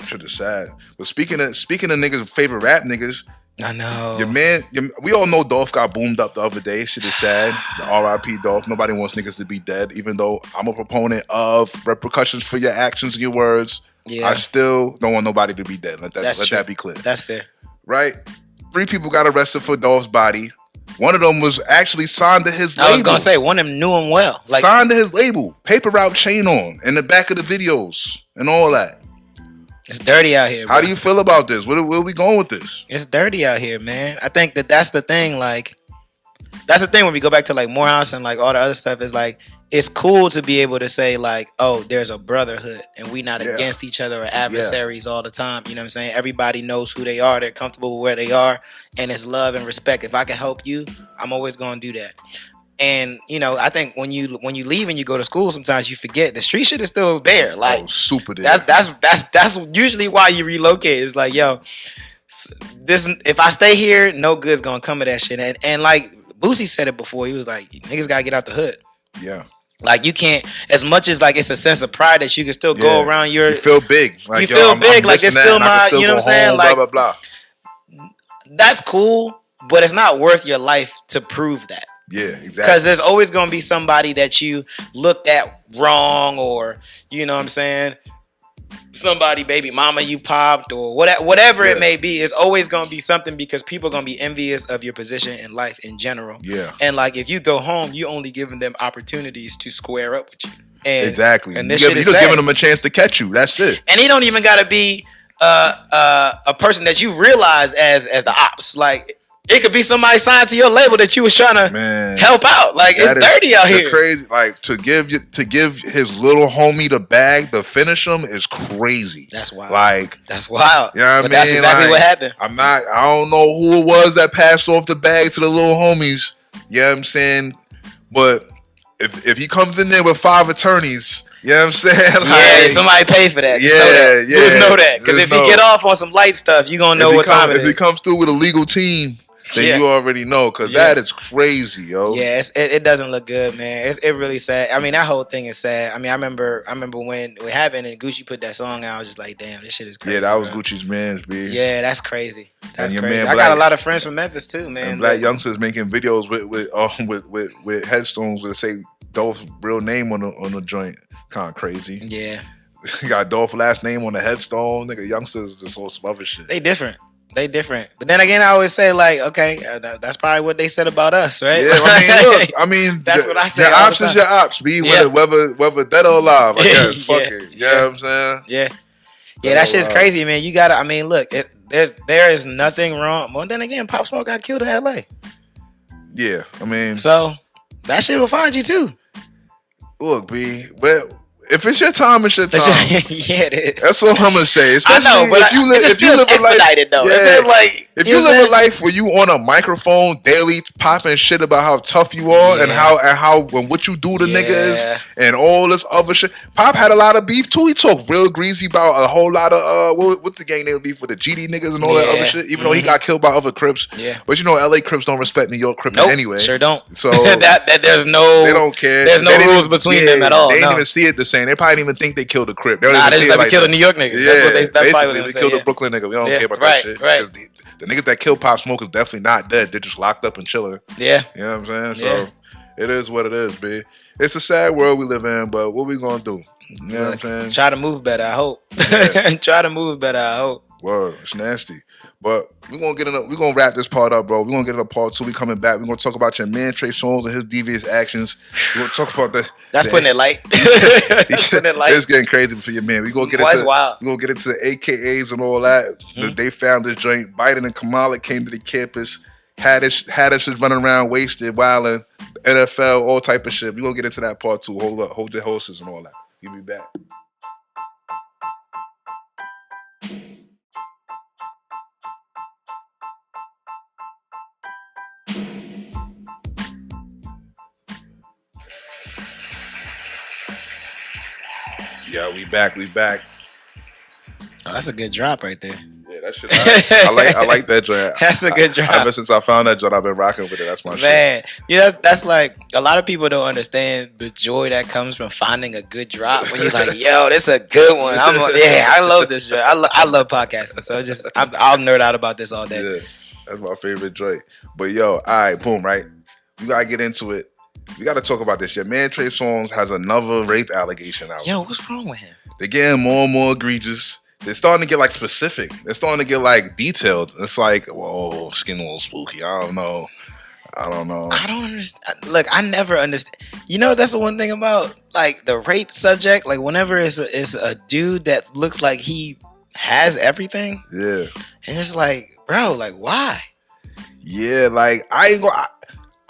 shit is sad. But speaking of niggas' favorite rap niggas, I know your man. We all know Dolph got boomed up the other day. Shit is sad. R.I.P. Dolph. Nobody wants niggas to be dead. Even though I'm a proponent of repercussions for your actions and your words, I still don't want nobody to be dead. Let that be clear. That's fair. Right? 3 people got arrested for Dolph's body. One of them was actually signed to his label. I was going to say, one of them knew him well. Like, signed to his label. Paper route chain on in the back of the videos and all that. It's dirty out here, bro. How do you feel about this? Where are we going with this? It's dirty out here, man. I think that's the thing. Like, that's the thing when we go back to like Morehouse and like all the other stuff is like, it's cool to be able to say like, oh, there's a brotherhood and we not against each other or adversaries all the time. You know what I'm saying? Everybody knows who they are. They're comfortable with where they are. And it's love and respect. If I can help you, I'm always going to do that. And, I think when you leave and you go to school, sometimes you forget the street shit is still there. Like, super there. That's usually why you relocate. It's like, yo, this, if I stay here, no good's going to come of that shit. And like Boosie said it before, he was like, niggas got to get out the hood. Yeah. Like you can't, as much as like it's a sense of pride that you can still go around you feel big. Like, you feel big. Like it's still my, you know what I'm saying? Like, blah, blah, blah. That's cool, but it's not worth your life to prove that. Yeah, exactly. Because there's always going to be somebody that you looked at wrong or, you know what I'm saying? Somebody, baby mama you popped or whatever it may be, it's always going to be something because people are going to be envious of your position in life in general. Yeah. And like if you go home, you only giving them opportunities to square up with you. And, exactly. And this you're shit is just giving them a chance to catch you. That's it. And he don't even got to be a person that you realize as the ops. Like it could be somebody signed to your label that you was trying to help out. Like it's dirty out here. Crazy. Like to give his little homie the bag to finish him is crazy. That's wild. Like that's wild. You know what I mean? That's exactly what happened. I don't know who it was that passed off the bag to the little homies. You know what I'm saying? But if he comes in there with 5 attorneys, you know what I'm saying? Like, somebody pay for that. Just know that. Because if he get off on some light stuff, you're going to know what time it is. If he comes through with a legal team, then you already know, because that is crazy, yo. Yeah, it doesn't look good, man. It really sad. I mean, that whole thing is sad. I mean, I remember when it happened and Gucci put that song out, I was just like, damn, this shit is crazy. Yeah, that was Gucci's man's, B. Yeah, that's crazy. That's crazy. I got a lot of friends from Memphis too, man. And black youngsters making videos with headstones that say Dolph's real name on the joint. Kind of crazy. Yeah. Got Dolph last name on the headstone. Nigga, youngsters just all some other shit. They different. But then again, I always say like, okay, that's probably what they said about us, right? Yeah, I mean, that's what I say. Your ops is your ops, be whether dead or alive. I guess. Fuck it. You know what I'm saying? Yeah. Yeah, that shit's crazy, man. You gotta. I mean, look, there is nothing wrong. Well, then again, Pop Smoke got killed in L.A. Yeah, I mean, so that shit will find you too. Look, B, but If it's your time, it's your time. Yeah, it is. That's all I'm gonna say. I Especially know, but if you live, if you live expedited though. Yeah, it feels like if you live a life where you on a microphone daily popping shit about how tough you are and how and what you do to niggas and all this other shit. Pop had a lot of beef too. He talked real greasy about a whole lot of what's the gang name beef with the GD niggas and all that other shit. Even though he got killed by other Crips. Yeah. But you know, LA Crips don't respect New York Crips anyway. Sure don't. So that there's no. They don't care. There's no rules between them at all. They didn't even see it the same. They probably didn't even think they killed a Crip. They just like killed a New York nigga. Yeah, that's what they probably they killed a Brooklyn nigga. We don't care about that shit. Right. The niggas that killed Pop Smoke is definitely not dead. They're just locked up and chilling. Yeah. You know what I'm saying? So it is what it is, B. It's a sad world we live in, but what we gonna do? You know what I'm saying? Try to move better, I hope. Try to move better, I hope. Word, it's nasty. But we're gonna wrap this part up, bro. We're gonna get into part 2. We coming back. We're gonna talk about your man Trey Songz and his devious actions. We're gonna talk about that. That's putting it light. That's putting it light. It's getting crazy for your man. We're gonna get into wild. We're gonna get into the AKAs and all that. They found this joint. Biden and Kamala came to the campus, had us just running around wasted, wilding, NFL, all type of shit. We're gonna get into that part 2. Hold up, hold your horses and all that. We'll be back. Yeah, we back. Oh, that's a good drop right there. Yeah, that shit. I like that joint. That's a good drop. Ever since I found that joint, I've been rocking with it. That's my shit. Man, yeah, that's like a lot of people don't understand the joy that comes from finding a good drop. When you're like, yo, this is a good one. I love this joint. I love podcasting, so I'll nerd out about this all day. Yeah, that's my favorite joint. But yo, all right, boom, right? We gotta get into it. We gotta talk about this. Your man Trey Songz has another rape allegation out. Yo, what's wrong with him? They're getting more and more egregious. They're starting to get like specific. They're starting to get like detailed. It's like, whoa, it's getting a little spooky. I don't know. I don't understand. Look, I never understand. You know, that's the one thing about like the rape subject. Like whenever it's a dude that looks like he has everything. Yeah. And it's like, bro, like why? Yeah, like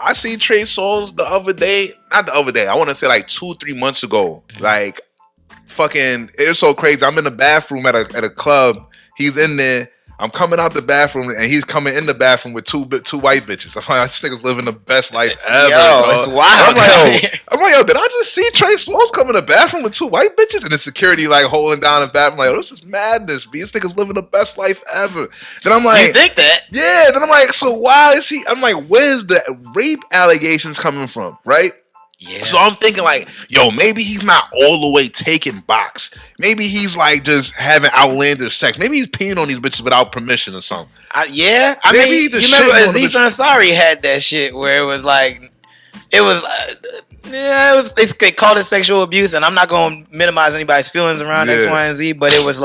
I seen Trey Songz the other day. Not the other day. I want to say like 2-3 months ago. Like, fucking, it's so crazy. I'm in the bathroom at a club. He's in there. I'm coming out the bathroom and he's coming in the bathroom with two white bitches. I'm like, this nigga's living the best life ever. Yo, it's wild. I'm like, yo, did I just see Trey Songz come in the bathroom with 2 white bitches? And the security like holding down the bathroom. Like, oh, this is madness, B. This nigga's living the best life ever. Then I'm like, you think that? Yeah. Then I'm like, so why is he? I'm like, where's the rape allegations coming from? Right? Yeah. So I'm thinking like, yo, maybe he's not all the way taking box. Maybe he's like just having outlandish sex. Maybe he's peeing on these bitches without permission or something. I mean, you remember Aziz Ansari had that shit where it was like, they called it sexual abuse, and I'm not going to minimize anybody's feelings around X, Y, and Z, but it was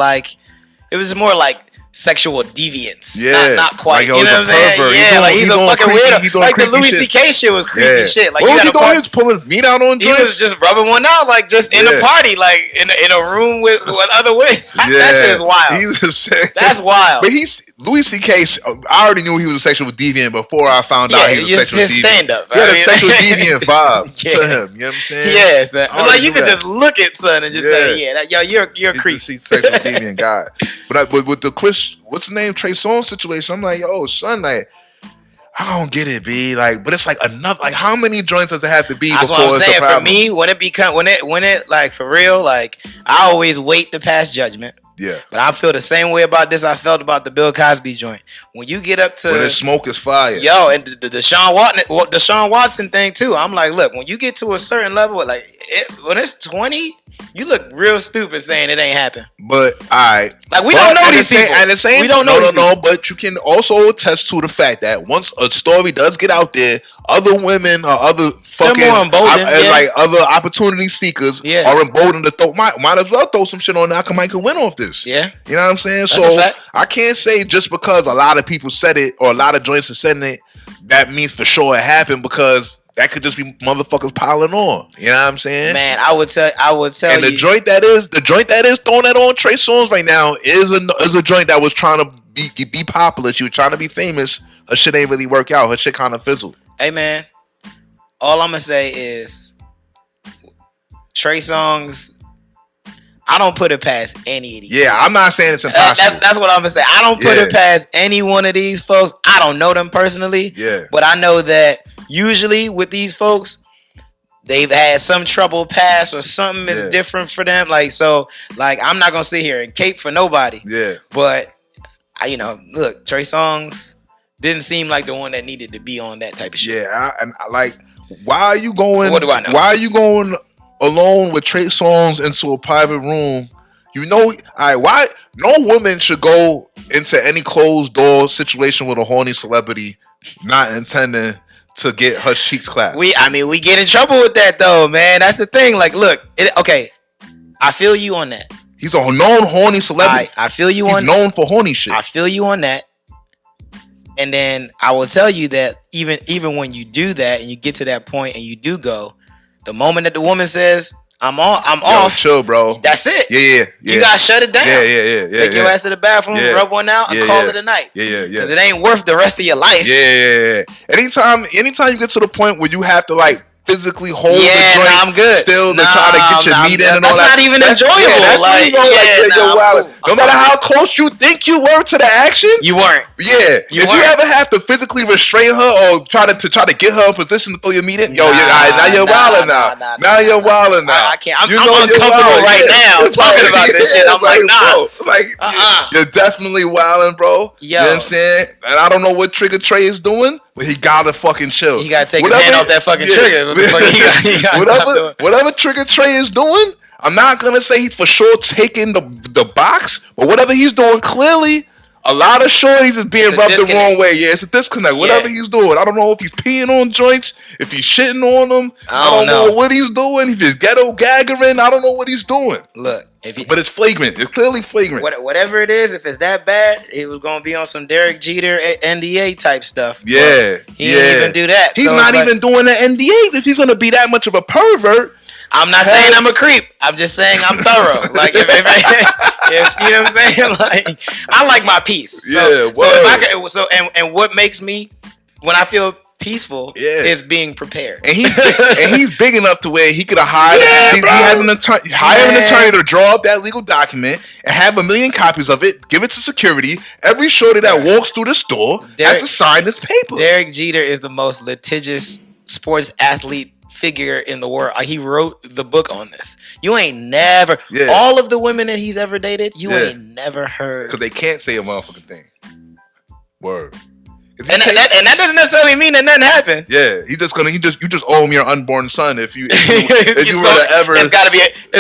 more like sexual deviance. Yeah. Not quite. Like, you know what I'm saying? Yeah, like he's a fucking weirdo. Like the Louis C.K. shit was creepy shit. Like, what was he doing? He was pulling meat out on He was just rubbing one out, like just in a party, like in a room with other women. That shit is wild. That's wild. But Louis C.K. I already knew he was a sexual deviant before I found out he was a sexual deviant. Stand-up. He had a sexual deviant vibe to him. You know what I'm saying? Yes. Like you could just look at son and just say, yo, you're a creep. He's a sexual deviant guy. But with the what's the name, Trey Songz situation, I'm like, yo, son, like, I don't get it, B. Like, but it's like another. Like, how many joints does it have to be? That's before what I'm saying. For me, when it like for real, like I always wait to pass judgment. Yeah. But I feel the same way about this I felt about the Bill Cosby joint. When you get up to when the smoke is fire. Yo, and the Deshaun Watson thing too. I'm like, look, when you get to a certain level, like when it's 20, you look real stupid saying it ain't happened. But like we don't know these people. And the same, we don't know. No. But you can also attest to the fact that once a story does get out there, other women or other fucking like other opportunity seekers are emboldened to throw. Might as well throw some shit on there. I can win off this. Yeah, you know what I'm saying. So I can't say just because a lot of people said it or a lot of joints are saying it, that means for sure it happened, because that could just be motherfuckers piling on. You know what I'm saying? Man, I would tell and you. the joint that is throwing that on Trey Songz right now is a joint that was trying to be popular. She was trying to be famous. Her shit ain't really work out. Her shit kind of fizzled. Hey man, all I'm gonna say is Trey Songz I don't put it past any of these. Yeah, I'm not saying it's impossible. That's what I'm gonna say. I don't put it past any one of these folks. I don't know them personally. Yeah. But I know that usually with these folks, they've had some trouble past or something is different for them. Like, so, like, I'm not gonna sit here and cape for nobody. Yeah. But look, Trey Songz didn't seem like the one that needed to be on that type of shit. Yeah, and like, why are you going? What do I know? Why are you going alone with Trey Songz into a private room? You know, why no woman should go into any closed door situation with a horny celebrity, not intending to get her cheeks clapped. We get in trouble with that though, man. That's the thing. Like, look, okay, I feel you on that. He's a known horny celebrity. I feel you He's known for horny shit. I feel you on that. And then I will tell you that even when you do that and you get to that point and you do go, the moment that the woman says, I'm off. Chill, bro. That's it. Yeah. You gotta shut it down. Yeah. Take your ass to the bathroom, rub one out, and call it a night. Yeah. Because it ain't worth the rest of your life. Yeah. Anytime you get to the point where you have to like physically hold the joint, I'm good. Still to try to get your meat in and all that. That's not even enjoyable. No matter how close you think you were to the action, you weren't. Yeah. If you ever have to physically restrain her or try to get her in position to throw your meat in, now you're wilding now. Now you're wilding now. I can't. I'm uncomfortable right now talking about this shit. I'm like, nah. You're definitely wilding, bro. You know what I'm saying? And I don't know what Trigger Trey is doing, but he gotta fucking chill. He gotta take his hand off that fucking trigger. Whatever Trigger Trey is doing, I'm not gonna say he's for sure taking the box, but whatever he's doing, clearly a lot of shorties is being rubbed the wrong way. Yeah, it's a disconnect. Whatever he's doing, I don't know if he's peeing on joints, if he's shitting on them. I don't know what he's doing. If he's ghetto gaggering, I don't know what he's doing. Look, but it's flagrant. It's clearly flagrant. Whatever it is, if it's that bad, it was gonna be on some Derek Jeter NDA type stuff. Yeah, he didn't even do that. He's not even doing the NDA if he's gonna be that much of a pervert. I'm not saying I'm a creep. I'm just saying I'm thorough. Like, if you know what I'm saying? Like, I like my peace. So and what makes me, when I feel peaceful, is being prepared. And he's big enough to where he could have hired. He has an attorney to draw up that legal document and have 1 million copies of it. Give it to security. Every shorty that walks through the store has to sign this paper. Derek Jeter is the most litigious sports athlete figure in the world. He wrote the book on this. You ain't never all of the women that he's ever dated, you ain't never heard. Because they can't say a motherfucking thing. Word. And that doesn't necessarily mean that nothing happened. Yeah, you just owe him your unborn son if you were to ever. It's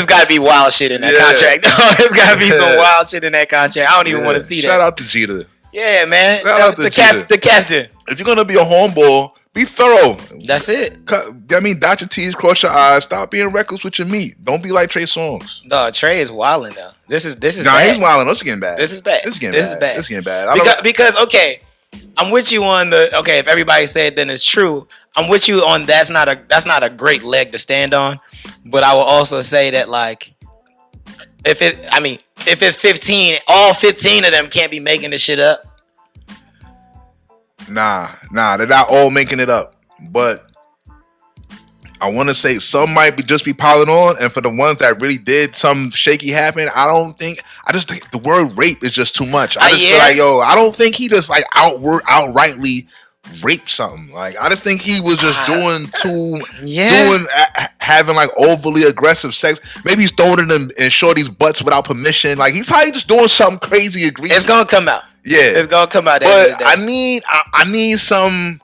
gotta be wild shit in that contract. It's gotta be some wild shit in that contract. I don't even want to see that. Shout out to Jeter. Yeah, man. Shout out to the captain. If you're gonna be a homeboy, be thorough. That's it. I mean, dot your T's, cross your I's. Stop being reckless with your meat. Don't be like Trey Songz. No, Trey is wilding though. This is bad. He's wilding. This is getting bad. This is bad. This is getting bad. Because okay, I'm with you on if everybody said then it's true. I'm with you on that's not a great leg to stand on. But I will also say that like if it's 15, all 15 of them can't be making this shit up. Nah, they're not all making it up. But I want to say some might just be piling on, and for the ones that really did some shaky happen, I just think the word rape is just too much. I just feel like, I don't think he just like outrightly raped something. Like, I just think he was just having like overly aggressive sex. Maybe he's throwing it in shorty's butts without permission. Like, he's probably just doing something crazy. It's gonna come out. Yeah, it's gonna come out. But I need some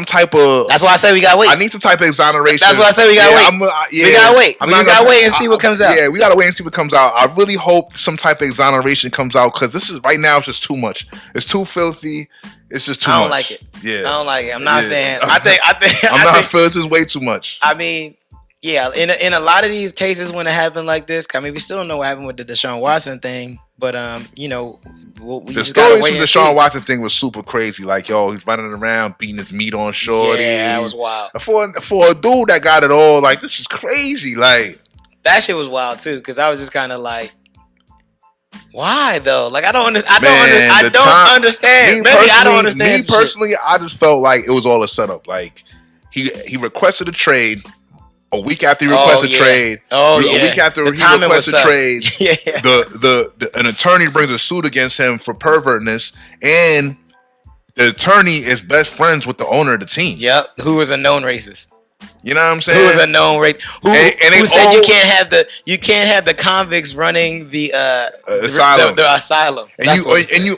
type of. That's why I say we gotta wait. I need some type of exoneration. That's why I say we gotta wait. We gotta wait. We gotta wait and see what comes out. Yeah, we gotta wait and see what comes out. I really hope some type of exoneration comes out because this is right now. It's just too much. It's too filthy. It's just too much. I don't like it. Yeah, I don't like it. I'm not a fan. I think I'm not a fan. This is way too much. I mean, yeah. In a lot of these cases when it happened like this, I mean, we still don't know what happened with the Deshaun Watson thing. But the stories from the Deshaun Watson thing was super crazy. Like, he's running around beating his meat on shorty. Yeah, that was wild. For a dude that got it all, like, this is crazy. Like, that shit was wild too. Because I was just kind of like, why though? Like, I don't understand. Me personally, I just felt like it was all a setup. Like, he requested a trade a week after he requests a trade. A week after he requests a trade, an attorney brings a suit against him for pervertness, and the attorney is best friends with the owner of the team. Yep, who is a known racist. You know what I'm saying? Who is a known racist? Who said you can't have the convicts running the asylum. The asylum. And the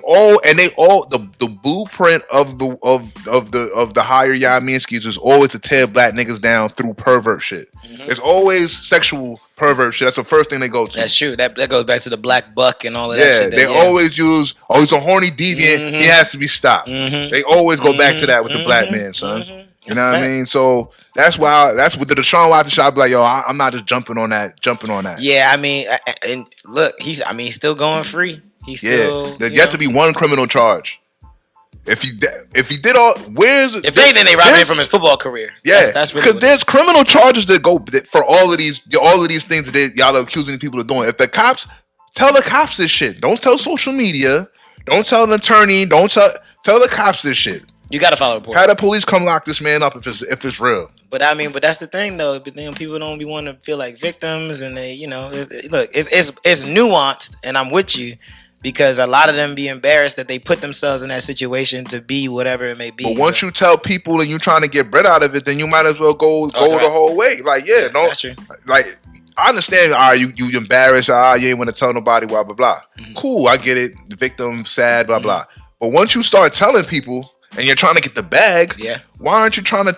blueprint of the higher Yaminskis is always to tear black niggas down through pervert shit. Mm-hmm. It's always sexual pervert shit. That's the first thing they go to. That's true. That goes back to the black buck and all of that shit. They always use, he's a horny deviant. Mm-hmm. He has to be stopped. Mm-hmm. They always go back to that with the black man, son. Mm-hmm. You know what I mean? So that's with the Deshaun Watson shot. I'd be like, yo, I'm not just jumping on that. Yeah, I mean, and look, he's still going free. He's still. There's yet to be one criminal charge. If he did all, if anything, they robbed him from his football career. Yeah, that's really because there's criminal charges that go for all of these things that y'all are accusing people of doing. If the cops tell the cops this shit, don't tell social media, don't tell an attorney, don't tell the cops this shit. You got to follow reports. Have the police come lock this man up if it's real. But I mean, that's the thing though. People don't be wanting to feel like victims, and they, it's nuanced, and I'm with you because a lot of them be embarrassed that they put themselves in that situation to be whatever it may be. But once you tell people and you're trying to get bread out of it, then you might as well go the whole way. Like, that's true. Like, I understand. You embarrassed. You ain't want to tell nobody. Blah blah blah. Mm-hmm. Cool, I get it. The victim sad. Blah blah. But once you start telling people, and you're trying to get the bag, why aren't you trying to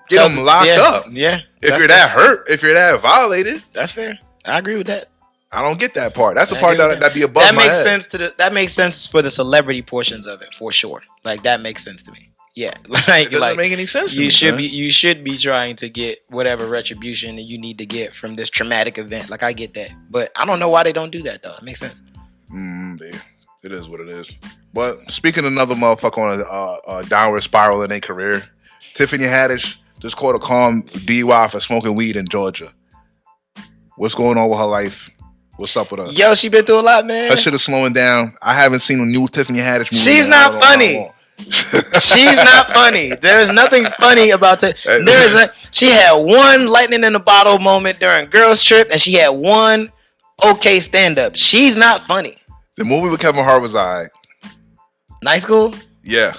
get them locked up? Yeah. If you're that hurt, if you're that violated. That's fair. I agree with that. I don't get that part. That's the part that'd be above my head. That makes sense for the celebrity portions of it, for sure. Like, that makes sense to me. Yeah. It doesn't make any sense to me, you should be trying to get whatever retribution that you need to get from this traumatic event. Like, I get that. But I don't know why they don't do that, though. It makes sense. It is what it is. But speaking of another motherfucker on a downward spiral in their career, Tiffany Haddish just caught a calm DUI for smoking weed in Georgia. What's going on with her life? What's up with her? Yo, she been through a lot, man. Her shit is slowing down. I haven't seen a new Tiffany Haddish movie. She's not funny. She's not funny. There's nothing funny about her. She had one lightning in a bottle moment during Girls Trip, and she had one okay stand-up. She's not funny. The movie with Kevin Hart was alright. Night School? Yeah.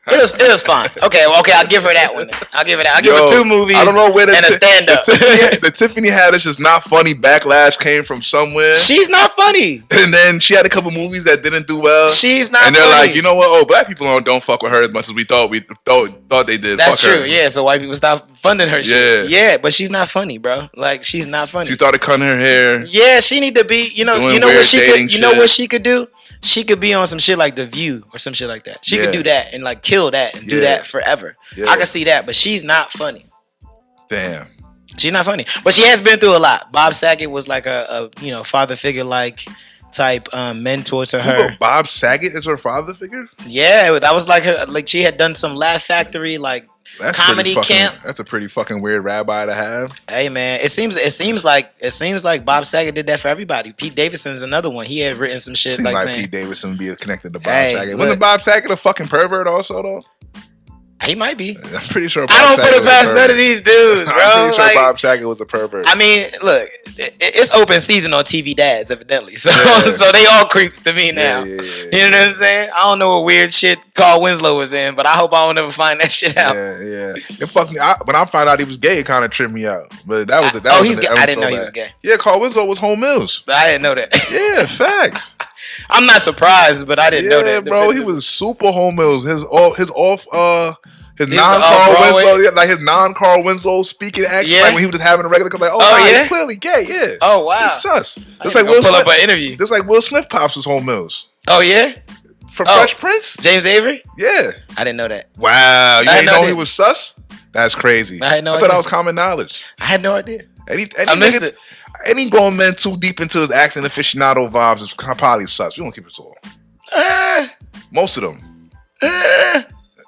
It was fine. Okay, I'll give her that one. I'll give her 2 movies. I don't know where and a stand-up. The Tiffany Haddish is not funny. Backlash came from somewhere. She's not funny. And then she had a couple movies that didn't do well. She's not. And they're funny. like, you know what? Oh, black people don't fuck with her as much as we thought they did. That's true. Yeah. So white people stopped funding her shit. Yeah, but she's not funny, bro. Like, she's not funny. She started cutting her hair. Yeah, she need to be. You know what she could. You know what she could do. She could be on some shit like The View or some shit like that. She could do that and like kill that and do that forever. Yeah. I can see that, but she's not funny. Damn. She's not funny. But she has been through a lot. Bob Saget was like a father figure like type mentor to her. Bob Saget is her father figure? Yeah, that was like her. Like, she had done some Laugh Factory comedy camp. That's a pretty fucking weird rabbi to have. Hey man, it seems like Bob Saget did that for everybody. Pete Davidson's another one. He had written some shit Seems like saying Pete Davidson would be connected to Bob Saget. Wasn't Bob Saget a fucking pervert also though? He might be. I'm pretty sure. I don't put it past none of these dudes, bro. I'm pretty sure Bob Saget was a pervert. I mean, look, it's open season on TV Dads, evidently. So, so they all creeps to me now. Yeah. You know what I'm saying? I don't know what weird shit Carl Winslow was in, but I hope I don't ever find that shit out. Yeah. It fucked me. When I found out he was gay, it kind of tripped me out. But that was he's gay. I didn't know he was gay. Yeah, Carl Winslow was Home Mills. I didn't know that. Yeah, facts. I'm not surprised, but I didn't know that. Yeah, bro, he was super Home Mills. His non-Carl Winslow speaking action, like when he was just having a regular, he's clearly gay, yeah. Oh wow, he's sus. Just like Will Smith. Pull up an interview. Just like Will Smith pops was Home Mills. Oh yeah, from Fresh Prince. James Avery. Yeah, I didn't know that. Wow, you didn't know he was sus? That's crazy. I had no idea. I thought that was common knowledge. I had no idea. I missed it. Any grown man too deep into his acting aficionado vibes is probably sus. We don't keep it to all. Most of them.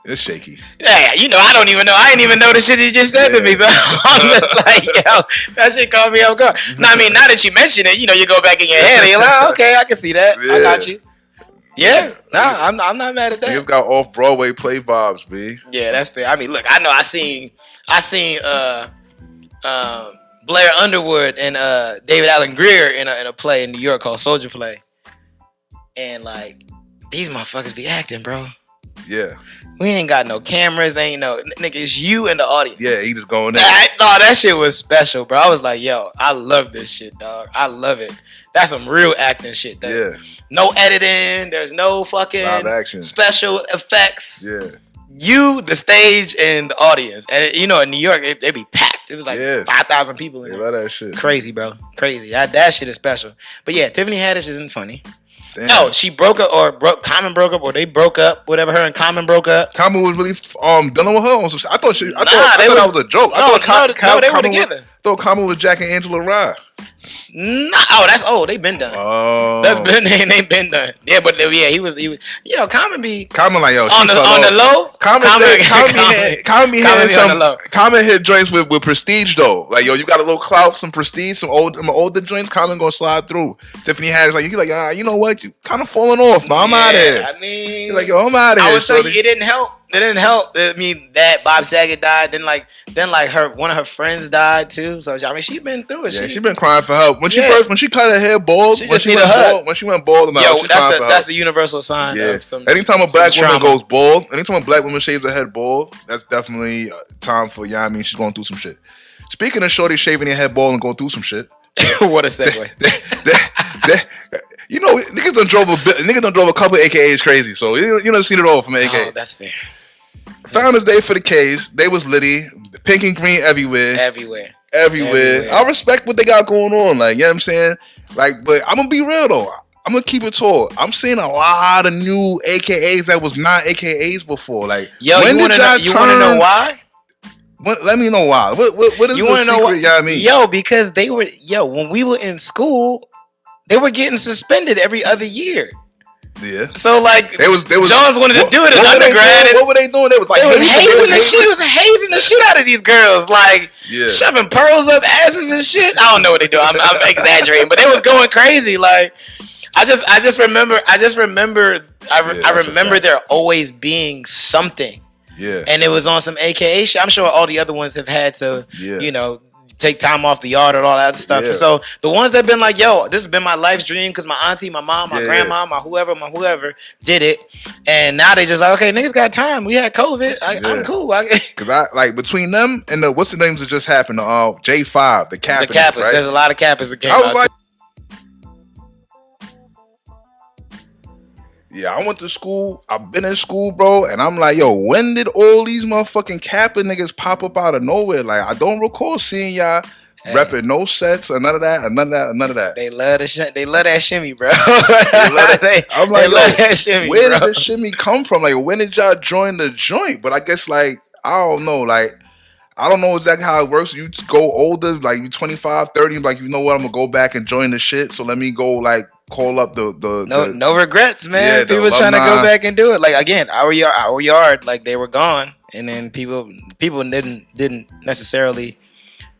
It's shaky. Yeah, I don't even know. I didn't even know the shit you just said to me. So I'm just like, yo, that shit caught me off guard. No, I mean, now that you mention it, you go back in your head and you're like, okay, I can see that. Yeah. I got you. Yeah, I'm not mad at that. Niggas got off Broadway play vibes, B. Yeah, that's fair. I mean, look, I know I seen Blair Underwood and David Allen Greer in a play in New York called Soldier Play, and like these motherfuckers be acting, bro. Yeah. We ain't got no cameras, ain't no nigga. It's you and the audience. Yeah, he just going in. That shit was special, bro. I was like, yo, I love this shit, dog. I love it. That's some real acting shit. Yeah. No editing. There's no fucking action. Special effects. Yeah. You, the stage, and the audience. And you know, in New York, they be packed. It was like 5,000 people in there. They love that shit. Crazy, bro. Crazy. That shit is special. But yeah, Tiffany Haddish isn't funny. Damn. No, she broke up, or Common broke up, or they broke up. Whatever, her and Common broke up. Common was really done with her on some. I thought that was a joke. No, they were together. I thought Common was Jack and Angela Rye. Nah, they been done. Oh, that's been they been done. Yeah, but yeah, he was. You know, Common like yo on the low. Common hit joints with prestige though. Like yo, you got a little clout, some prestige, some older joints. Common gonna slide through. Tiffany Haddish like he's like you know what, you kind of falling off, man. I'm out of here. I mean, he's like yo, I'm out of here. I would say it didn't help. It didn't help. I mean, that Bob Saget died. Then one of her friends died too. So I mean, she been through it. Yeah, she been crying for help. When she cut her hair bald, when she went bald, that's the universal sign. Yeah. Anytime a black woman goes bald, anytime a black woman shaves her head bald, that's definitely time for I mean, she's going through some shit. Speaking of shorty shaving her head bald and going through some shit. What a segue. You know, niggas done drove a couple of AKAs crazy, so you done seen it all from an AKA. Oh, that's fair. Founders Day for the K's. They was litty. Pink and green everywhere. I respect what they got going on. Like, you know what I'm saying? Like, but I'm gonna be real though. I'm gonna keep it tall. I'm seeing a lot of new AKAs that was not AKAs before. Like, yo, you wanna know why? Let me know why. What is you the secret? Know you know what I mean? Yo, because when we were in school, they were getting suspended every other year. Yeah. So like, they was Jones wanted to do it in undergrad. What were they doing? They was like hazing the shit. It was hazing the shit out of these girls, like shoving pearls up asses and shit. I don't know what they do. I'm exaggerating, but they was going crazy. Like, I just remember there always being something. Yeah. And it was on some AKA shit. I'm sure all the other ones have had to, take time off the yard and all that other stuff. Yeah. So the ones that been like, yo, this has been my life's dream because my auntie, my mom, my grandma, my whoever did it. And now they just like, okay, niggas got time. We had COVID. I'm cool. Because I like between them and the what's the names that just happened? J5, the Kappas. The Kappas. Right? There's a lot of Kappas that came out. I was like, yeah, I went to school. I've been in school, bro, and I'm like, yo, when did all these motherfucking Kappa niggas pop up out of nowhere? Like, I don't recall seeing y'all repping no sets or none of that, none of that. They love that shimmy, bro. I'm like, where did this shimmy come from? Like, when did y'all join the joint? But I guess, like, I don't know, like, I don't know exactly how it works. You go older, like you 25, 30, like, you know what, I'm gonna go back and join the shit. So let me go like call up no regrets, man. People trying to go back and do it. Like again, our yard, like they were gone, and then people didn't necessarily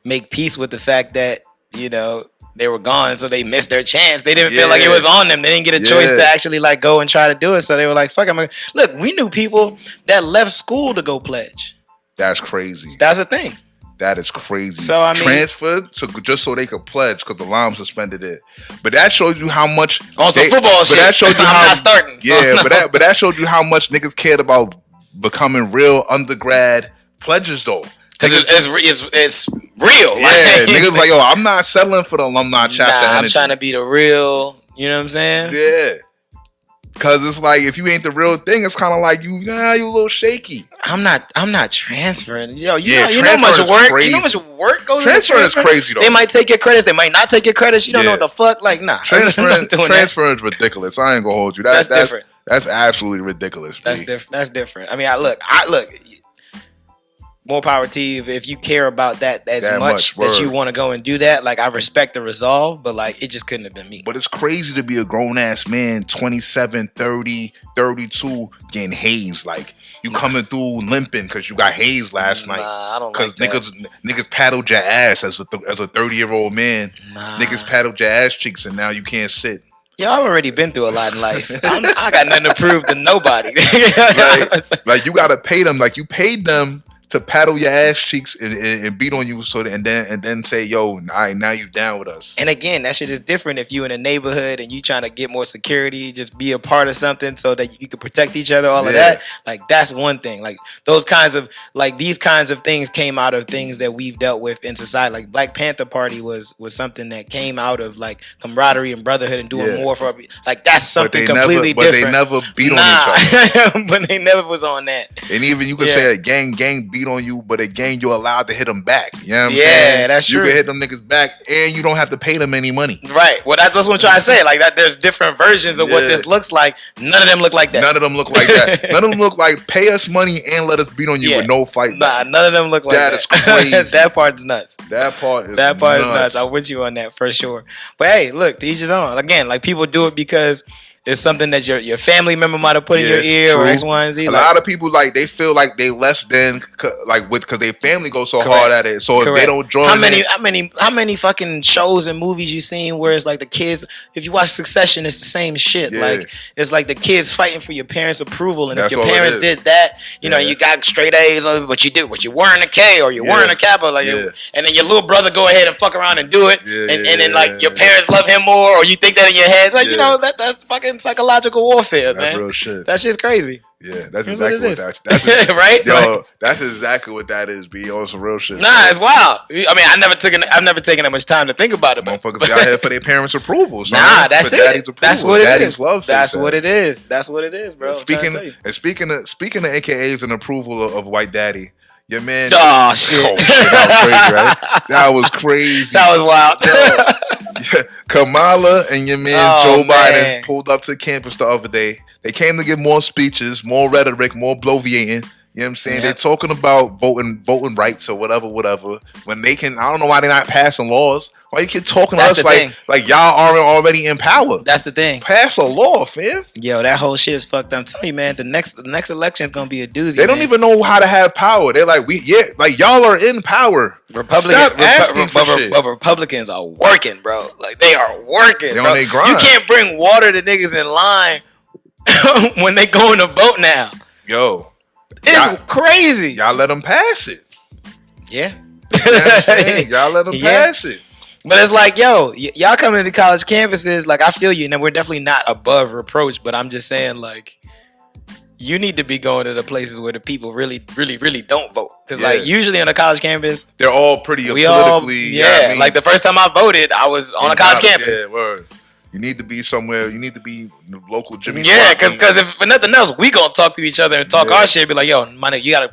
make peace with the fact that they were gone, so they missed their chance. They didn't feel like it was on them. They didn't get a choice to actually like go and try to do it. So they were like, "Fuck, look." We knew people that left school to go pledge. That's crazy. That's a thing. That is crazy. So I mean, transferred to just so they could pledge because the Lime suspended it. But that shows you how much on some football shit. That showed you I'm not starting. Yeah, but that showed you how much niggas cared about becoming real undergrad pledges though. Because it's real. Yeah, niggas like, yo, I'm not settling for the alumni chapter. I'm trying to be the real. You know what I'm saying? Yeah. Cause it's like if you ain't the real thing, it's kind of like you a little shaky. I'm not transferring. Yo, you know how much work. Crazy. You know how much work goes into transferring. Is crazy though. They might take your credits. They might not take your credits. You don't know what the fuck. Like, nah. Transferring is ridiculous. I ain't gonna hold you. That's different. That's absolutely ridiculous. That's different. That's different. I mean, I look. More power to you if you care about that as much that you want to go and do that. Like, I respect the resolve, but like, it just couldn't have been me. But it's crazy to be a grown-ass man, 27, 30, 32, getting hazed. Like, you coming through limping because you got hazed last night. Nah, I don't like that. Because niggas paddled your ass as a 30-year-old man. Nah. Niggas paddled your ass cheeks and now you can't sit. Yeah, I've already been through a lot in life. I got nothing to prove to nobody. like, you got to pay them. Like, you paid them to paddle your ass cheeks and beat on you, so that, and then say, yo, all right, now you down with us. And again, that shit is different if you in a neighborhood and you trying to get more security, just be a part of something so that you can protect each other, all of that. Like that's one thing. Like those kinds of these kinds of things came out of things that we've dealt with in society. Like Black Panther Party was something that came out of like camaraderie and brotherhood and doing more for, like that's something completely different. But they never beat on each other. But they never was on that. And even you could say a gang beat on you, but a gang you're allowed to hit them back. You know what I'm saying? Yeah, that's true. You can hit them niggas back, and you don't have to pay them any money. Right. Well, that's what I'm trying to say. Like that, there's different versions of what this looks like. None of them look like that. None of them look like that. None of them look like pay us money and let us beat on you with no fight. Nah, none of them look like that. That is crazy. That part is nuts. That part is nuts. I'm with you on that for sure. But hey, look, to each his own. Again, like people do it because it's something that your family member might have put in your ear, or X, Y, and Z. A lot of people like they feel like they less than because their family goes so hard at it. So if they don't join, how many fucking shows and movies you seen where it's like the kids? If you watch Succession, it's the same shit. Yeah. Like it's like the kids fighting for your parents' approval, and if your parents did that, you know, you got straight A's, but you're wearing a K or you're wearing a Kappa, like, and then your little brother go ahead and fuck around and do it, and then like your parents love him more, or you think that in your head, like you know that's fucking psychological warfare, that's man. Real shit. That shit's crazy. Yeah, that's exactly what that's right. Yo, that's exactly what that is. Be on some real shit. Nah, it's wild. I mean, I've never taken that much time to think about it. Motherfuckers out here for their parents' approval. So nah, that's it. That's what it is. Love that's what it is. That's what it is, bro. Speaking of AKAs and approval of white daddy. Your man. Oh shit! That was crazy, right? That was wild. Kamala and your man Joe Biden pulled up to campus the other day. They came to give more speeches, more rhetoric, more bloviating. You know what I'm saying? Yep. They're talking about voting rights or whatever. When they can, I don't know why they're not passing laws. Why you keep talking to us like y'all aren't already in power? That's the thing. Pass a law, fam. Yo, that whole shit is fucked up. I'm telling you, man, the next election is gonna be a doozy. They don't even know how to have power. They're like, y'all are in power. Republicans are working, bro. Like they are working. They're bro. On their grind. You can't bring water to niggas in line when they going to vote now. Yo, it's crazy. Y'all let them pass it. Yeah. You know what I'm saying? Y'all let them pass it. But it's like, yo, y'all coming to college campuses, like, I feel you. And we're definitely not above reproach, but I'm just saying, like, you need to be going to the places where the people really, really, really don't vote. Because, like, usually on a college campus, they're all pretty politically. Like, the first time I voted, I was on a college campus. Yeah, word. You need to be somewhere. You need to be in the local Jimmy. Yeah, because if for nothing else, we gonna talk to each other and talk our shit. Be like, yo, my nigga, you gotta.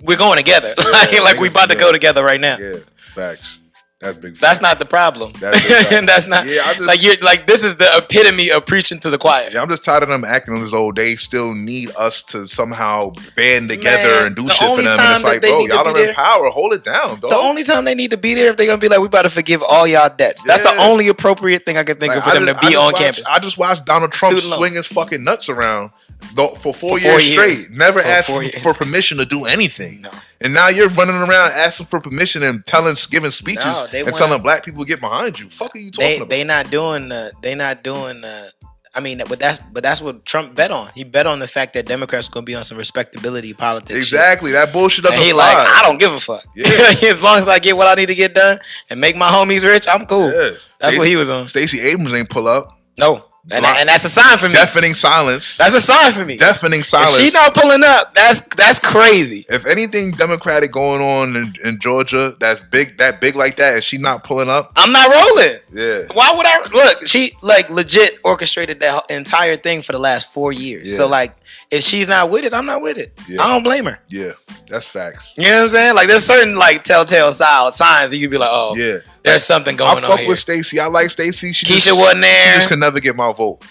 We're going together. Like we about to go together right now. Yeah, facts. That's big. That's not the problem. That's not. Yeah, you're like this is the epitome of preaching to the choir. Yeah, I'm just tired of them acting as though they still need us to somehow band together and do shit for them. And it's like, bro, y'all are in power. Hold it down, dog. The only time they need to be there if they're gonna be like, we about to forgive all y'all debts. That's the only appropriate thing I can think of for them to be on campus. I just watched Donald Trump swing his fucking nuts around. For 4 years straight, never asked for permission to do anything. No. And now you're running around asking for permission and giving speeches and telling black people to get behind you. Fuck are you talking about? They not doing. I mean, but that's what Trump bet on. He bet on the fact that Democrats are gonna be on some respectability politics. Exactly, that bullshit doesn't fly. Like, I don't give a fuck. Yeah. As long as I get what I need to get done and make my homies rich, I'm cool. Yeah. That's what he was on. Stacey Abrams ain't pull up. No. And that's a sign for me. Deafening silence. That's a sign for me. Deafening silence. If she not pulling up, that's crazy. If anything Democratic going on in Georgia that's big like that, and she not pulling up, I'm not rolling. Yeah. Why would I look? She like legit orchestrated that entire thing for the last 4 years. Yeah. So like, if she's not with it, I'm not with it. Yeah. I don't blame her. Yeah, that's facts. You know what I'm saying? Like, there's certain like telltale signs that you'd be like, oh, yeah, there's something going on. I fuck with Stacey. I like Stacey. Keisha wasn't there. She just could never get my vote.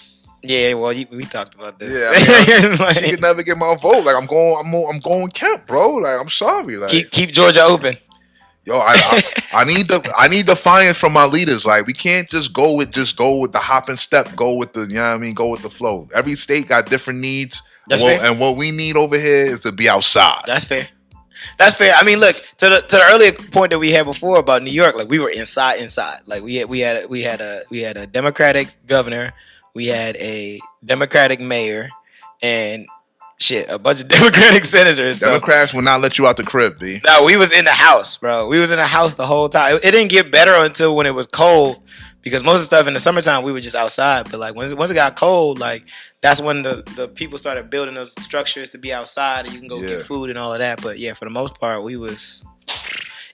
Yeah, well, we talked about this. Yeah, I mean, she could never get my vote. Like, I'm going Kemp, bro. Like, I'm sorry. Like, keep Georgia open. Yo, I need defiance from my leaders. Like, we can't just go with the hop and step. Go with the, you know what I mean? Go with the flow. Every state got different needs. That's fair. And what we need over here is to be outside. That's fair. I mean, look, to the earlier point that we had before about New York, like we were inside. Like we had a Democratic governor, we had a Democratic mayor, and shit, a bunch of Democratic senators. Democrats will not let you out the crib, B. No, we was in the house, bro. We was in the house the whole time. It didn't get better until when it was cold, because most of the stuff in the summertime we were just outside. But like once it got cold, like that's when the people started building those structures to be outside and you can go get food and all of that. But yeah, for the most part, we was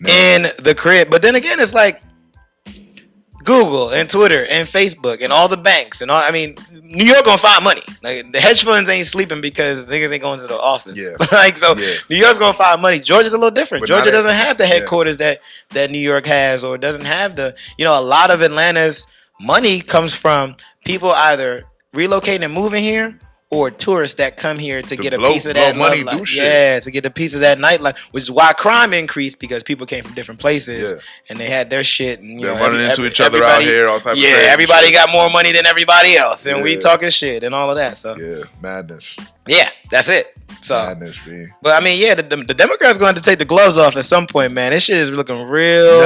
in the crib. But then again, it's like Google and Twitter and Facebook and all the banks and all. I mean, New York gonna find money. Like the hedge funds ain't sleeping because niggas ain't going to the office. Yeah. New York's gonna find money. Georgia's a little different. But Georgia doesn't have the headquarters that New York has, or doesn't have the. You know, a lot of Atlanta's money comes from people either relocating and moving here, or tourists that come here to get a piece of that money. To get a piece of that nightlife, which is why crime increased, because people came from different places and they had their shit. And they're running into each other out here, all type of everybody got more money than everybody else, and we talking shit and all of that. So madness. Yeah, that's it. So, madness, man. But I mean, the Democrats going to take the gloves off at some point, man. This shit is looking real.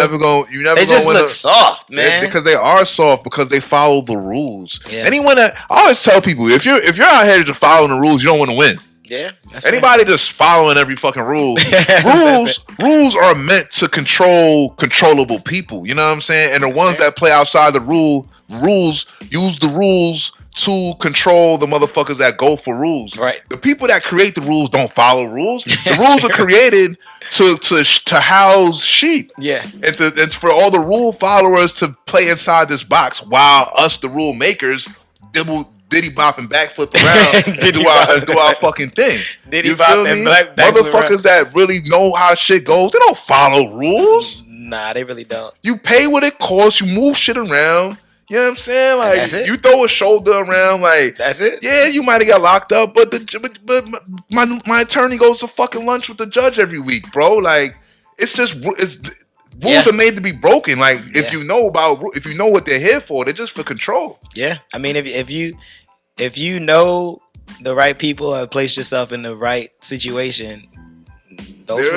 You never. They just look soft, man. Because they are soft, because they follow the rules. Yeah. I always tell people, if you're out here just following the rules, you don't want to win. Yeah. Anybody just following every fucking rule. rules are meant to control controllable people. You know what I'm saying? And the ones that play outside the rules use the rules to control the motherfuckers that go for rules. Right. The people that create the rules don't follow rules. The rules are created to house sheep. Yeah. And for all the rule followers to play inside this box, while us, the rule makers, diddy bop and backflip around and do our fucking thing. Diddy bop and motherfuckers that really know how shit goes, they don't follow rules. Nah, they really don't. You pay what it costs. You move shit around. You know what I'm saying? Like, you throw a shoulder around, like, that's it. Yeah, you might have got locked up, but my attorney goes to fucking lunch with the judge every week, bro. Like, rules are made to be broken. Like, if you know what they're here for, they're just for control. Yeah, I mean, if you know the right people have placed yourself in the right situation, those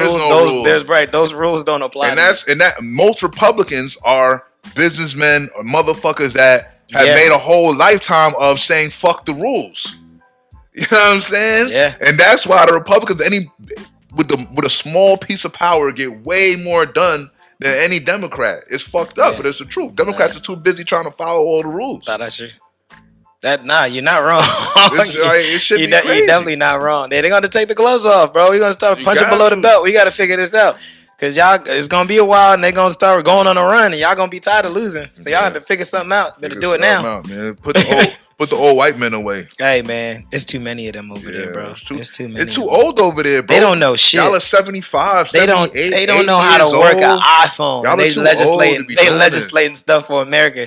rules don't apply. And most Republicans are businessmen or motherfuckers that have made a whole lifetime of saying fuck the rules. You know what I'm saying? Yeah. And that's why the Republicans, with a small piece of power, get way more done than any Democrat. It's fucked up, but it's the truth. Democrats are too busy trying to follow all the rules. Nah, that's true. You're not wrong. It should be crazy. You're definitely not wrong. They're gonna take the gloves off, bro. We're gonna start punching below the belt. We gotta figure this out. Cause it's gonna be a while, and they're gonna start going on a run, and y'all gonna be tired of losing. So y'all have to figure something out. Better do it now, man. Put the old white men away. Hey, man, it's too many of them over there, bro. It's too many. It's too old over there, bro. They don't know shit. Y'all are 75, 78. They don't know how to work an iPhone. Y'all they legislating stuff for America.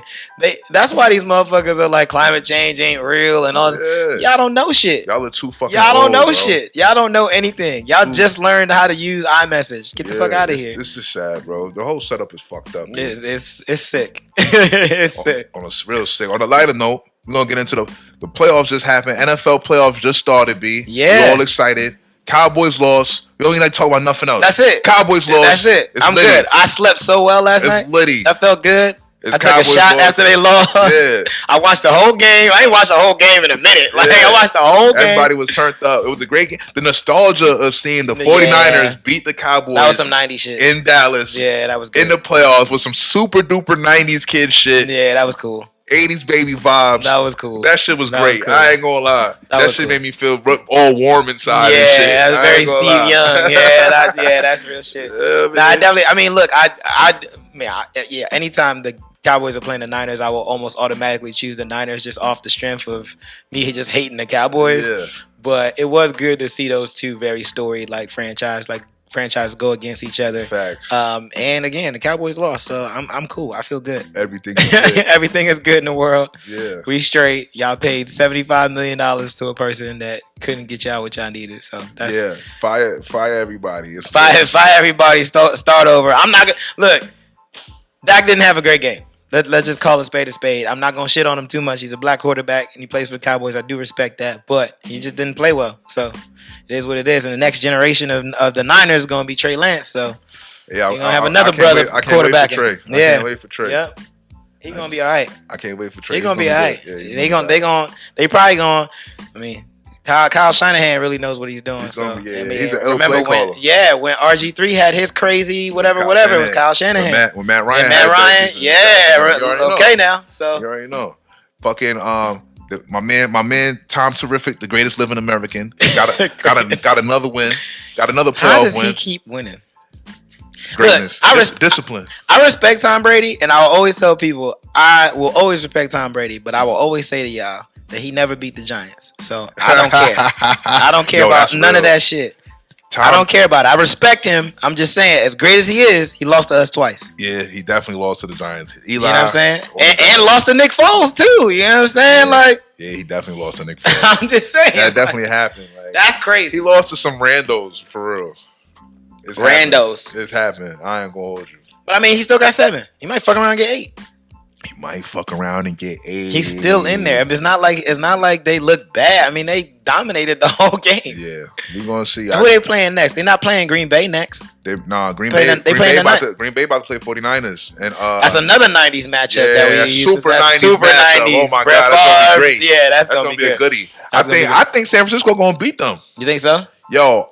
That's why these motherfuckers are like, climate change ain't real and all. Y'all don't know shit. Y'all are too fucking. Y'all don't know shit. Y'all don't know anything. Y'all just learned how to use iMessage. Get the fuck out of here. This is sad, bro. The whole setup is fucked up. It's sick. It's sick. On a real sick. On a lighter note, we're gonna get into the playoffs. Just happened. NFL playoffs just started. We're all excited. Cowboys lost. We don't even talk about nothing else. That's it. Cowboys lost. That's it. I'm good. I slept so well last night. It's litty. I felt good. I took a shot after they lost. Yeah. I watched the whole game. I ain't watched the whole game in a minute. Like, I watched the whole game. Everybody was turned up. It was a great game. The nostalgia of seeing the 49ers beat the Cowboys. That was some 90s shit. In Dallas. Yeah, that was good. In the playoffs with some super duper 90s kid shit. Yeah, that was cool. 80s baby vibes. That was cool. That shit was great. Cool. I ain't gonna lie. That shit made me feel all warm inside. Yeah, and shit. That was very Steve Young. That's real shit. I definitely. I mean, look, anytime the Cowboys are playing the Niners, I will almost automatically choose the Niners just off the strength of me just hating the Cowboys. Yeah. But it was good to see those two very storied franchises go against each other. Facts. And again, the Cowboys lost, so I'm cool. I feel good. Everything is good. Everything is good in the world. Yeah. We straight. Y'all paid $75 million to a person that couldn't get y'all what y'all needed. So that's fire everybody. Fire everybody. Start over. I'm not gonna look. Dak didn't have a great game. Let's just call a spade a spade. I'm not going to shit on him too much. He's a black quarterback, and he plays for the Cowboys. I do respect that, but he just didn't play well. So it is what it is. And the next generation of the Niners is going to be Trey Lance. So you're going to have another brother quarterback. I can't wait for Trey. Yep. He's going to be all right. I can't wait for Trey. He's going to be all right. They probably going to, I mean, Kyle Shanahan really knows what he's doing. He's so gonna be, yeah, I mean, he's an ill play caller. When RG3 had his crazy whatever, it was Kyle Shanahan. When Matt Ryan, okay now. So you already know. Fucking my man Tom Terrific, the greatest living American, got another win, got another playoff win. How does he keep winning? Greatness. Look, discipline. I respect Tom Brady, and I will always tell people I will always respect Tom Brady, but I will always say to y'all that he never beat the Giants. So I don't care. I don't care about none of that shit. I don't care about it. I respect him. I'm just saying, as great as he is, he lost to us twice. Yeah, he definitely lost to the Giants. Eli, you know what I'm saying? And lost to Nick Foles too. You know what I'm saying? Yeah, he definitely lost to Nick Foles. I'm just saying. That definitely happened. That's crazy. He lost to some randos for real. It's happened. I ain't gonna hold you. But I mean, he still got 7. He might fuck around and get 8. He might fuck around and get 8. He's still in there. It's not like they look bad. I mean, they dominated the whole game. Yeah, we gonna see. Who they playing next? They're not playing Green Bay next. Green Bay about to play 49ers, and that's another '90s matchup. Yeah, that we super '90s. Oh my god, that's gonna be great. Yeah, that's gonna be a goodie. I think San Francisco gonna beat them. You think so? Yo.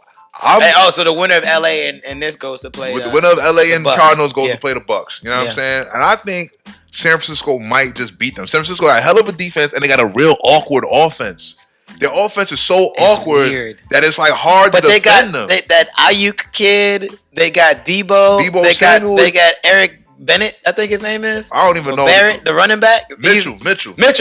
So the winner of LA and this goes to play. The winner of LA and Cardinals goes to play the Bucks. You know what I'm saying? And I think San Francisco might just beat them. San Francisco got a hell of a defense, and they got a real awkward offense. Their offense is so awkward that it's like hard to defend them. That Ayuk kid, they got Debo Samuel. They got Eric Bennett, I think his name is. I don't even know. Barrett, the running back. Mitchell. Yeah.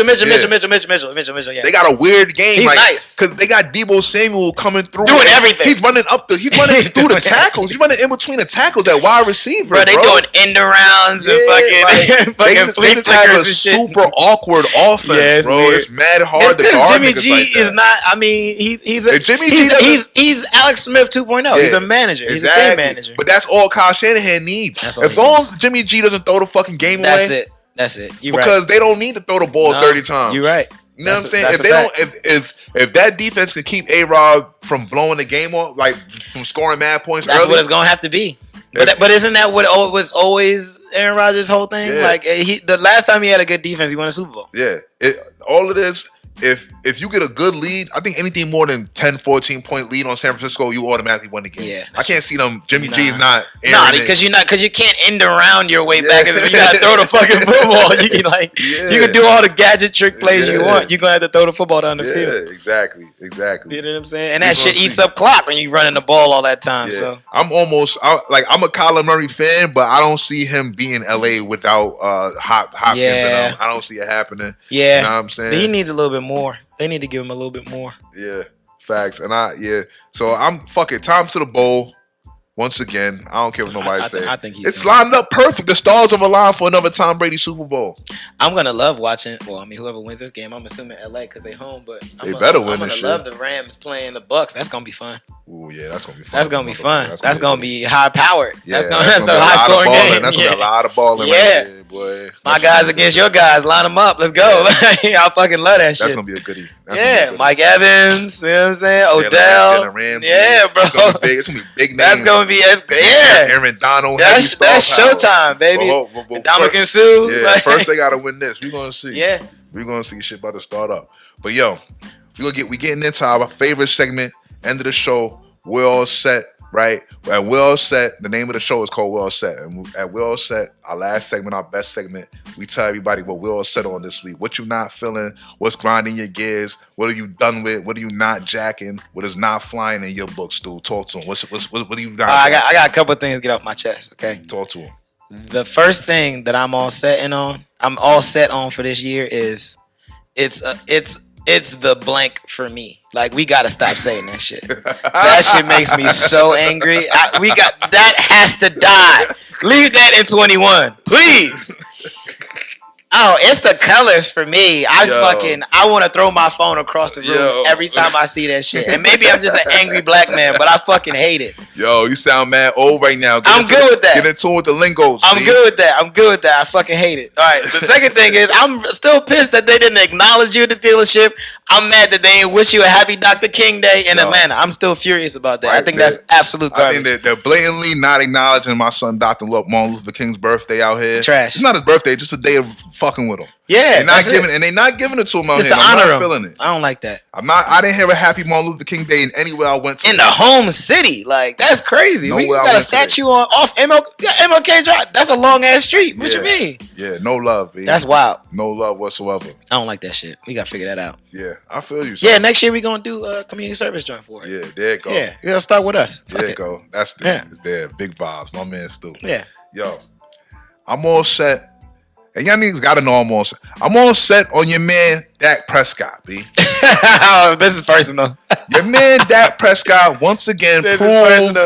They got a weird game. He's nice. Because they got Debo Samuel coming through. Doing everything. He's running through the tackles. He's running in between the tackles at wide receiver. Bro, they doing end arounds and fucking flea flickers and shit. Super awkward offense, bro. Weird. It's mad hard to guard. Jimmy G is not, I mean, he's Alex Smith 2.0. Yeah, he's a manager. He's a game manager. But that's all Kyle Shanahan needs. As long as Jimmy G doesn't throw the fucking game away. That's it. Because they don't need to throw the ball 30 times. You're right. You know what I'm saying? If that defense can keep A-Rod from blowing the game off, like from scoring mad points, that's what it's gonna have to be. But isn't that what was always Aaron Rodgers' whole thing? Yeah. Like the last time he had a good defense, he won a Super Bowl. Yeah. All it is. If you get a good lead, I think anything more than 10, 14 point lead on San Francisco, you automatically win the game. Yeah, I can't see them. Jimmy G is not. Because you can't end around your way back. You gotta throw the fucking football. You can do all the gadget trick plays you want. You're gonna have to throw the football down the field. Yeah, exactly. You know what I'm saying? And that shit eats up clock when you running the ball all that time. Yeah. So I'm a Kyler Murray fan, but I don't see him being LA without Hopkins. Yeah. I don't see it happening. Yeah, you know what I'm saying? He needs a little bit more. They need to give him a little bit more. Yeah, facts. And so I'm fucking Tom to the bowl once again. I don't care what nobody says. I think it's lined up perfect. The stars have aligned for another Tom Brady Super Bowl. I'm gonna love watching. Well, I mean, whoever wins this game, I'm assuming LA because they home. But they better win this shit. I'm gonna love the Rams playing the Bucks. That's gonna be fun. Ooh, yeah, that's gonna be fun. That's gonna be high powered. Yeah, that's a high scoring game. That's gonna be a lot of balling. Yeah, right there, boy. My guys against your guys. Line them up. Let's go. I fucking love that shit. That's gonna be a goodie. Mike Evans. You know what I'm saying? Odell. Yeah, bro. It's gonna be big names. That's gonna be Aaron Donald. That's showtime, baby. Dominican Sue. Yeah, first they gotta win this. We're gonna see. Yeah. We're gonna see shit about to start up. But yo, we getting into our favorite segment, end of the show. We're all set, right? At We're All Set, the name of the show is called We're All Set. And at We're All Set, our last segment, our best segment, we tell everybody what we're all set on this week. What you not feeling, what's grinding your gears, what are you done with, what are you not jacking, what is not flying in your book, Stu? Talk to him. What are you not I got a couple of things to get off my chest, okay? Talk to him. The first thing that I'm all set on for this year is it's the blank for me. Like, we gotta stop saying that shit. That shit makes me so angry. That has to die. Leave that in 21, please. Oh, it's the colors for me. I want to throw my phone across the room every time I see that shit. And maybe I'm just an angry black man, but I fucking hate it. Yo, you sound mad old right now. I'm good with that. Get in tune with the lingo. I'm good with that. I fucking hate it. All right. The second thing is I'm still pissed that they didn't acknowledge you at the dealership. I'm mad that they didn't wish you a happy Dr. King Day in Atlanta. I'm still furious about that. Right, I think that's absolute garbage. I think they're blatantly not acknowledging my son Dr. Martin Luther King's birthday out here. Trash. It's not his birthday, just a day of fucking with him. Yeah, they're not giving it to him out just here. to I'm honor not him. feeling it. I don't like that. I didn't hear a happy Martin Luther King Day in anywhere I went to. In the home city, like that's crazy. We got a statue off MLK Drive. That's a long ass street. What you mean? Yeah, no love, baby. That's wild. No love whatsoever. I don't like that shit. We gotta figure that out. Yeah, I feel you. Yeah, next year we gonna do a community service joint for it. Yeah, there you go. Yeah, you gotta start with us. There you go. That's there. Big vibes. My man Stu. Yeah. Yo, I'm all set. And y'all niggas gotta know I'm all set. I'm all set on your man Dak Prescott, B. This is personal. Your man Dak Prescott once again proved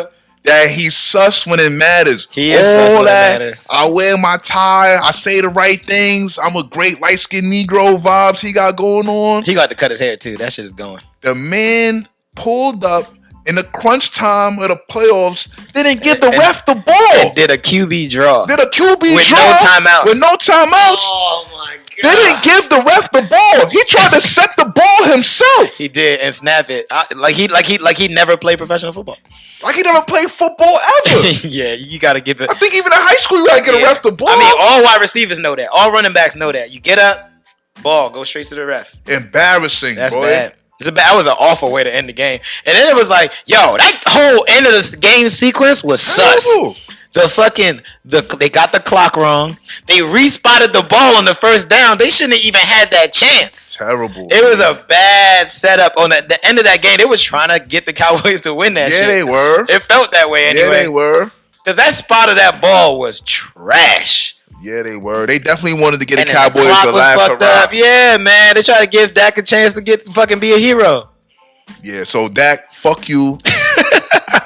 that he's sus when it matters. He is sus when it matters. I wear my tie. I say the right things. I'm a great light-skinned Negro vibes he got going on. He got to cut his hair too. That shit is going. The man pulled up in the crunch time of the playoffs, didn't give the ref the ball. Did a QB draw. Did a QB with draw. With no timeouts. Oh my God. Didn't give the ref the ball. He tried to set the ball himself. He did and snap it. Like he never played professional football. Like he never played football ever. Yeah, you gotta give it. I think even in high school you gotta get a ref the ball. I mean, all wide receivers know that. All running backs know that. You get up, ball, go straight to the ref. Embarrassing. That's boy. bad. That was an awful way to end the game. And then it was like, yo, that whole end of the game sequence was sus. They got the clock wrong. They respotted the ball on the first down. They shouldn't have even had that chance. Terrible. It was a bad setup on the end of that game. They were trying to get the Cowboys to win that shit. Yeah, they were. It felt that way anyway. Yeah, they were. Because that spot of that ball was trash. Yeah, they were. They definitely wanted to get the Cowboys the last hurrah. Yeah, man. They tried to give Dak a chance to fucking be a hero. Yeah, so Dak, fuck you.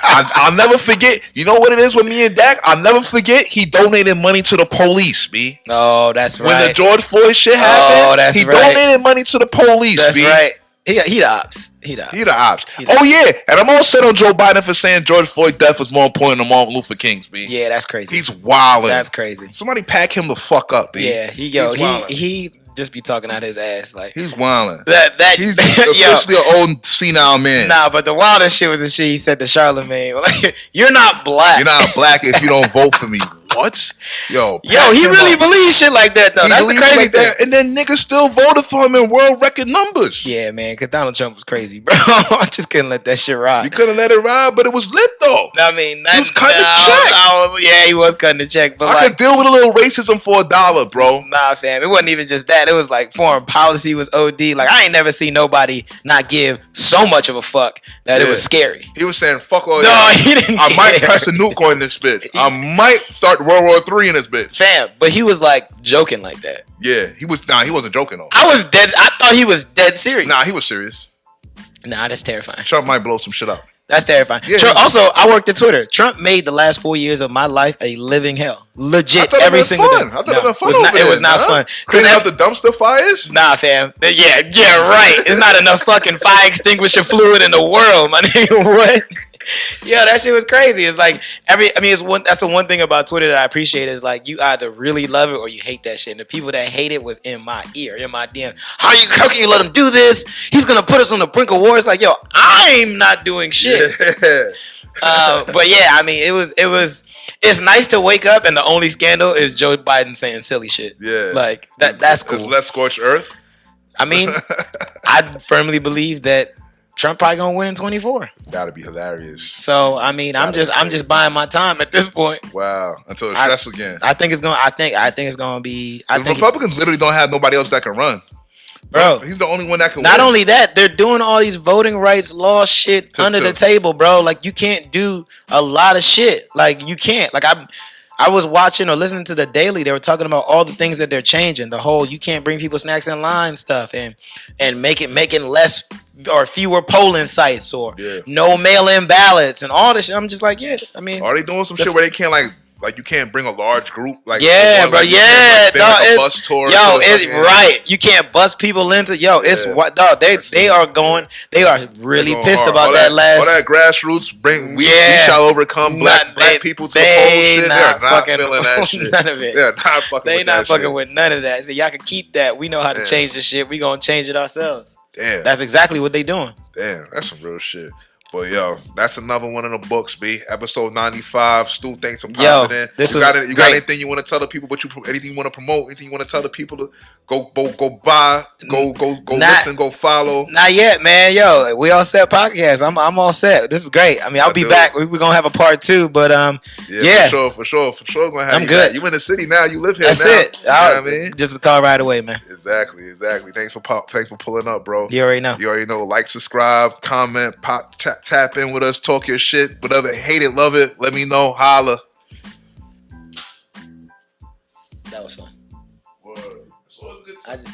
I'll never forget. You know what it is with me and Dak? I'll never forget. He donated money to the police, B. Oh, that's right. When the George Floyd shit happened, he donated money to the police, that's B. Right. He the ops. He the ops. Oh yeah, and I'm all set on Joe Biden for saying George Floyd's death was more important than Martin Luther King's, B. Yeah, that's crazy. He's wildin'. That's crazy. Somebody pack him the fuck up, B. Yeah, he just be talking out his ass like he's wildin'. He's officially an old senile man. Nah, but the wildest shit was the shit he said to Charlamagne. Like, you're not black. You're not black if you don't vote for me. What? Yo, he really believes shit like that though. That's the crazy thing. And then niggas still voted for him in world record numbers. Yeah, man, because Donald Trump was crazy, bro. I just couldn't let that shit ride. You couldn't let it ride, but it was lit though. I mean, he was cutting the check. Yeah, he was cutting the check. But I could deal with a little racism for $1, bro. Nah, fam, it wasn't even just that. It was like foreign policy was OD. Like I ain't never seen nobody not give so much of a fuck that it was scary. He was saying, "Fuck all y'all." He didn't. I might press a nuke on this bitch. I might start World War III in this bitch. Fam, but he was like joking like that. Yeah, he was. Nah, he wasn't joking though. I was dead. I thought he was dead serious. Nah, he was serious. Nah, that's terrifying. Trump might blow some shit up. That's terrifying. Yeah, Trump, also, I worked at Twitter. Trump made the last 4 years of my life a living hell. Legit, every single day. I thought it was fun. It was not fun. Cleaning up the dumpster fires? Nah, fam. Yeah, right. It's not enough fucking fire extinguisher fluid in the world, my nigga. What? Yeah, that shit was crazy. It's like that's the one thing about Twitter that I appreciate is like you either really love it or you hate that shit. And the people that hate it was in my ear, in my DM. How can you let him do this? He's gonna put us on the brink of war. It's like, yo, I'm not doing shit. Yeah. But yeah, I mean, it's nice to wake up and the only scandal is Joe Biden saying silly shit. Yeah, like that's cool. Let's scorch earth. I mean, I firmly believe that Trump probably gonna win in 24. That'd be hilarious. So I mean, I'm just buying my time at this point. Wow, until it's stress again. I think it's gonna be. The Republicans literally don't have nobody else that can run. Bro, he's the only one that can win. Not only that, they're doing all these voting rights law shit under the table, bro. Like you can't do a lot of shit. Like you can't. Like I was watching or listening to the Daily. They were talking about all the things that they're changing. The whole you can't bring people snacks in line stuff and making less or fewer polling sites or no mail-in ballots and all this shit. I'm just like, yeah. I mean, are they doing some shit where they can't like you can't bring a large group? Like bro, yeah, dog. A bus tour. Yo, it's right. You can't bust people into. Yo, it's what dog. They are going. They are really pissed hard. about all that grassroots. We shall overcome black people to the poll shit. They're not feeling that shit. None of it. They're not fucking. They not fucking with none of that. So y'all can keep that. We know how to change the shit. We gonna change it ourselves. Damn. That's exactly what they doing. Damn, that's some real shit. But yo, that's another one in the books, B. Episode 95. Stu, thanks for popping in. This You got anything you want to tell the people? Anything you want to promote? Anything you want to tell the people to go buy, go listen, go follow? Not yet, man. Yo, we all set podcast. I'm all set. This is great. I mean, I'll be back. We're gonna have a part 2, but yeah. For sure. Gonna have I'm good. You in the city now. You live here. That's now. it. You know what I mean? Just a call right away, man. Exactly. Thanks for pulling up, bro. You already know. Like, subscribe, comment, tap in with us, talk your shit, whatever. Hate it, love it. Let me know. Holla. That was fun. Word. So it's good.